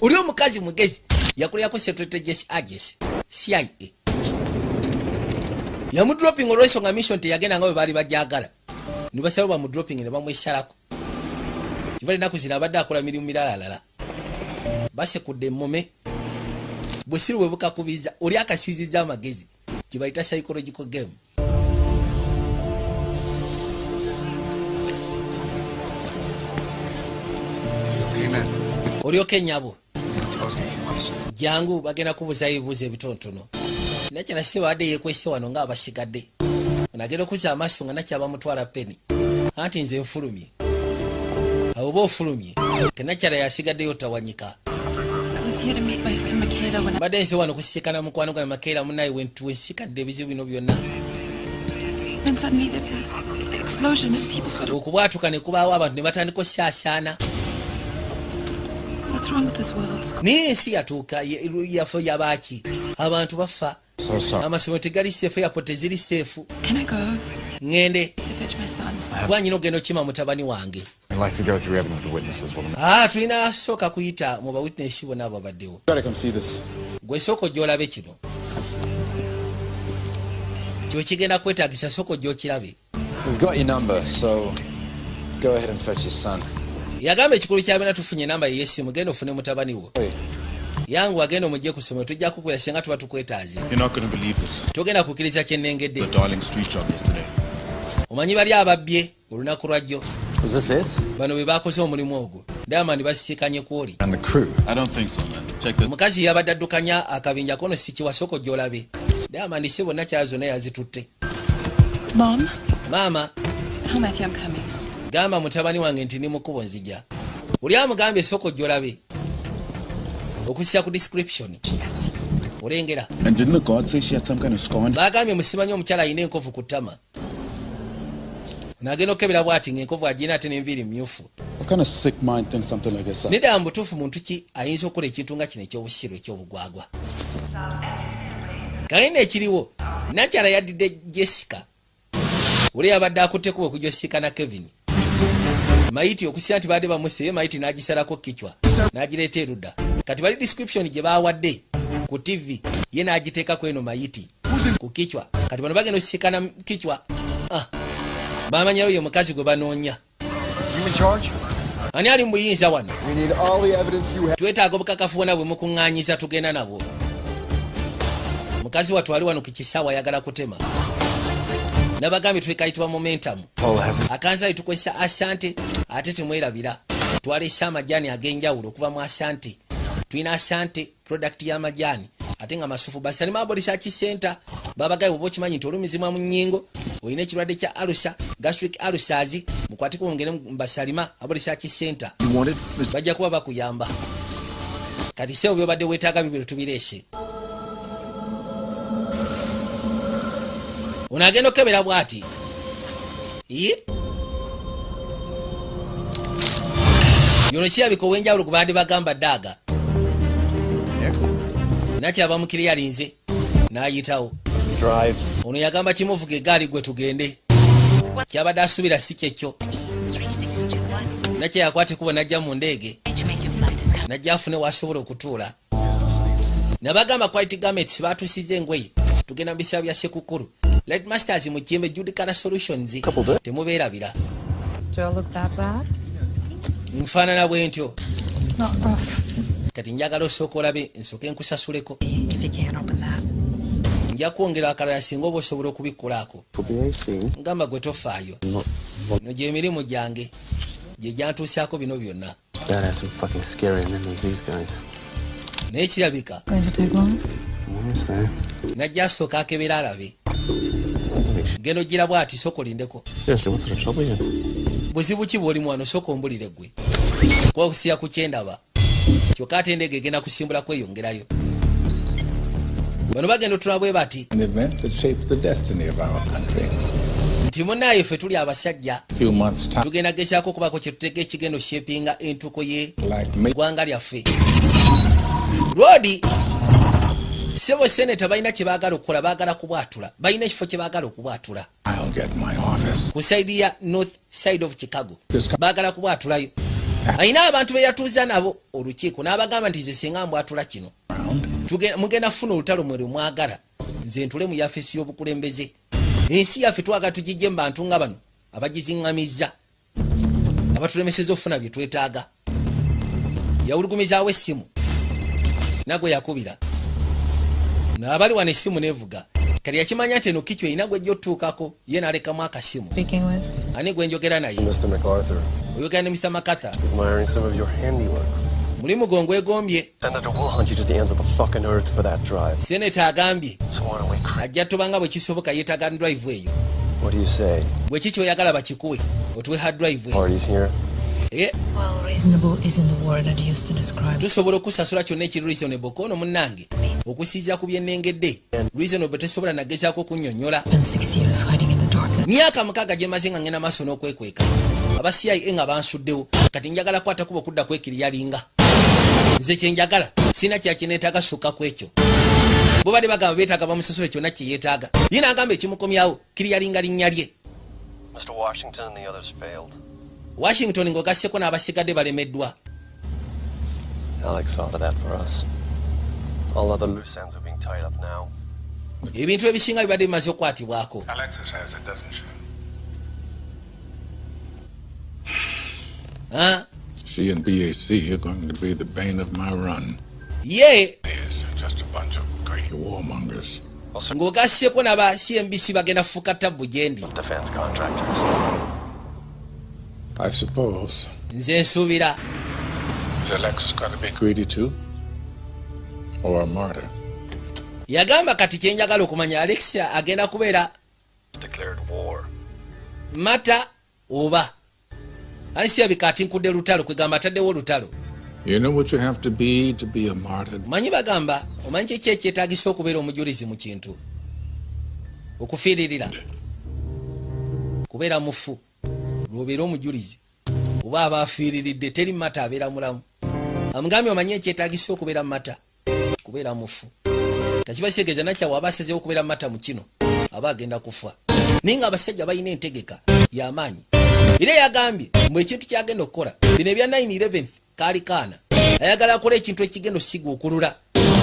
oli omukazi mugezi yakulirako secretary agesi CIA yamu dropping olw'ensonga mission teyagenda nga bwe baali bajagala ne basaba bamu dropping ne bamwesalako kibali ennaku zino abadde akola mirimu mirala basekudde emmome busiru bwe bukakubiza oli akasiiziza amagezi kibayita psychological game. Olyoka ennyabo jangu bagenda kubuuzayo ebibuuzo ebitonotono nakyala si badde yeekwese wano ng'abasigadde onagenda okuza amaaso nga nakya bamutwala peni anti nze nfulumye awo oba ofulumye tenakyala yasigaddeyo tawanyika badde nze wano kusiikana mukwano gwa Makeera munaye wensiikadde ebizibu bino byonna okubwatuka ne kubaawo abantu ne batandika osaasaana.
What's wrong with this world?
Niye ensi yatuuka yafe yabaaki abantu bafa amasomero tegali seefu yapo teziri seefu.
Can I go?
Ngende
To fetch my son.
bwanyina ogenda okima mutabani wange.
I'd like to go through everything with the witnesses.
Tulina sooka kuyita mu bawitness bonna abo babaddewo. Gwe sooka ojjolabe kino kyo kigenda kwetaagisa sooka ojjokirabe.
We've got your number, so go ahead and fetch your son.
Yagamba ekikulu kyabena tufunye namba y'essimu genda ofune mutabani wo. Yangu agenda omujje ku ssomero tujja kukulya senga tuba tukwetaaze.
You're not going to believe this.
Togenda kukkiriza kye nnengedde.
The Darling Street job yesterday.
Omanyi bali ababbye olunaku lwajjo.
Was this it?
Bano be baakoze omulimu ogwo. Diamond basisikanye kwoli.
And the crew?
I don't think so, man. Check the...
Omukazi yabadde addukanya akabinja kono si kiwasoko gy'olabe. Diamond si bonna kyala zonna yazitutte.
Mom?
Maama.
Tell Matthew I'm coming.
Gamba mutabani wange nti ndi mu kkubo nzija. Oli amugambye soko gy'olabe. Okussya ku description.
Yes.
Olengera.
And didn't the guard say she had some kind of scar on?
Bagambye musimanyi omukyala alina enkovu ku ttama. Nagenda okebera bw'ati ng'enkovu agirina ate n'enviiri mmyufu.
What kind of sick mind thinks something like this?
Nedda mbutuufu muntu ki ayinza okukola ekintu nga kino eky'obusiru eky'obugwagwa. Kaine ekiriwo nakyala yaddidde Jessica uli abadde akutteko okujosika na Kevin Maiti okusia nti badde bamuse Maiti nagisalako kichwa nagireeta erudda kati bali description gye bawadde ku TV ye nagiteekako eno Maiti ku kichwa kati bano bagenda osikana kichwa bamanyayo ye mukazi gwe banoonya ani ali muyinza wano twetaaga obukakafu bwona bwe mukuŋŋaanyiza tugenda nabwo mukazi watwali wano ku kisaawa ayagala kutema nabagambye twekayitibwa momentum akanzayi tukozesa asante ate temwerabira twalesa amajani ag'enjawulo okuva mu asante tulina asante product y'amajani ate nga masufu basalima body search center babagaye bwoba okimanyi nti olumizibwa mu nnyingo olina ekirwadde kya alusa gastric ulcers mukwateko wongere mbasalima body search center bajja kuba bakuyamba kati sewo byobadde weetaaga bibiri tubireese unagenda okebera bwati yono kirabika ow'enjawulo gwe baadde bagamba daaga nakyaba mukiri yalinze n'ayitawo ono yagamba kimuvuga egaali gwe tugende kyabadde asuubira si kyekyo nakye yakwata ekubo najja mu ndeege najja afune wasobola okutuula nabagamba quality garments batuusiza engoye tugenda mu biseera bya sekukulu Light Masters mu Kimbe Judicara Solutions temubeerabira nfaanana bwe ntyo kati njagala osooka olabe nsooke nkusasuleko nja kwongera akalala singa oba osobola okubikkulaako ngamba gwe tofaayo no gy'emirimu gyange gye gyantuusaako bino byonna naye kirabika najja asooka akebera alabe gendo gira bwati soko lindeko buzibu ki bwoli mwana soko mbulire gwe kwa okusiya ku kyendaba kyokka ate endege egenda kusimbula kweyongerayo bano bagenda otula bwe bati nti munaye ffe tuli abasajja tugenda gezaako okubako kye tuteeka ekigendo shepinga entuko ye ggwanga lyaffe Rodi sebo seneta balina kye baagala okukola baagala kubwatula balina ekifo kye baagala okubwatula ku saidi ya north side of Chicago baagala kubwatulayo alina abantu be yatuuza nabo olukiiko n'abagamba nti ze singa mbwatula kino mugenda funa olutalo mwere mwagala nze ntule mu yafesi y'obukulembeze ensi yaffe twagala tugijje mu bantu nga bano abagiziŋŋamizza abatulemeseza okufuna bye twetaaga yawulugumizaawo essimu nagwe yakubira n'abali wano essimu nevuga kati yakimanya nti eno kichwa erina gwe gy'otuukako ye n'alekamu akasimu ani gwe njogera naye oyogera ne Mr. MacArthur mulimu gongwegombye seneta agambye ajja tubanga bwe kisoboka yeetaaga drive eyo bwe kiki oyagala bakikuwe otuwe hard drive eyo tusobola okusasula kyonna ekiri reasonable kono munnange okusiiza ku byennengedde reasonable tesobola nagezaako kunnyonnyola myaka 6 gye maze nga ngenda maaso n'okwekweka aba CIA nga bansuddewo kati njagala kwata kuba okudda kwekiriyalinga nze kyenjagala sina kyakineetaaga sukka ku ekyo bo badde bagamba beetaaga bamusasule kyonna kye yeetaaga ye n'agamba ekimukomyawo kiriyalinga linnya lye Washington ng'ogasseko n'abasigadde balemeddwa ebintu ebisinga bibadde bimaze okukwatibwako
She and BAC are going to be the bane of my run.
Ye
just a bunch of great warmongers.
ng'ogasseko n'aba CNBC bagenda fuuka tabbu gyendi
I suppose.
nze nsuubira
Is Alexis going to be greedy too? Or a martyr?
yagamba kati kyenjagala okumanya Alexia agenda kubeera mata oba ansiya bikati nkudde lutalo kwegamba ataddewo olutalo
You know what you have to be a martyr?
manyi bagamba omanyi kyeki ekyetaagisa okubeera omujulizi mu kintu okufiiririra kubeera mufu lwobeera omujulizi oba aba afiiriridde teri mata abeera mulamu amugambye omanyi ekyetaagisa okubeera mata kubeera mufu kakibaseegeza nakyawa abasazeewo okubeera mata mu kino aba agenda kufa naye nga abasajja balina entegeka y'amaanyi era yagambye mbu ekintu kyagenda okukola bino ebya 9/11 kaali kaana ayagala akola ekintu ekigenda ossiga okulula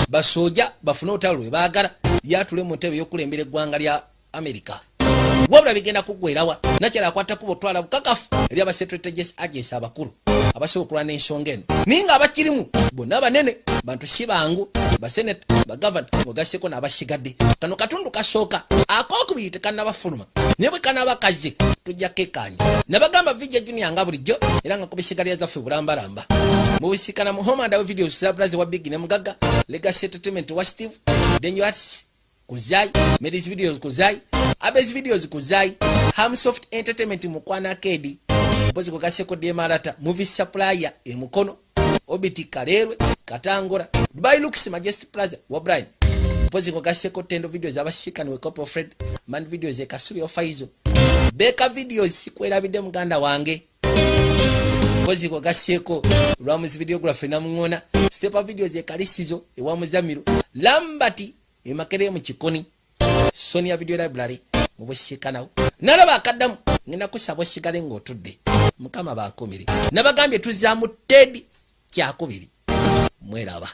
basooja bafune olutalo lwe baagala yatule mu ntebe y'okulembera eggwanga lya Amerika wabula bigenda kuggwerawa nakyala akwata kuba otwala bukakafu eri abasekretariat agency abakulu abasobola okulwana ensonga eno naye nga abakirimu bonna banene bantu si bangu baseneta bagavana ogasseko n'abasigadde kano katundu kasooka akookubiri tekannabafuluma naye bwe kanabakaze tujja kekanya nabagamba Vijay Junior nga bulijjo era nga kubisigalira zaffe bulambalamba mu bisikana mu homanda we videos zabraze wa Big ne Mugaga Legacy Entertainment wa Steve Dangerous kuzai Medis videos kuzai Abes videos kuzai Hamsoft Entertainment mukwana kedi mpozi kugaseko Demarata movie supplier emukono Obiti Kalerwe Katangora Dubai Lux Majestic Plaza wa Brian mpozi kugaseko Tendo videos abashikani we couple Fred man videos e Kasuri Ofaizo Beka videos sikwera bide muganda wange mpozi kugaseko Ramos videography na mungona Stepa videos e Kalisizo ewa Muzamiru Lambati emakere mu kikoni Sonia Video Library mu bushikanawo nalaba akaddamu ngenda kusaba sigale ng'otudde mukama bankomere nabagambye tuzaamu Ted kyakubiri mweraba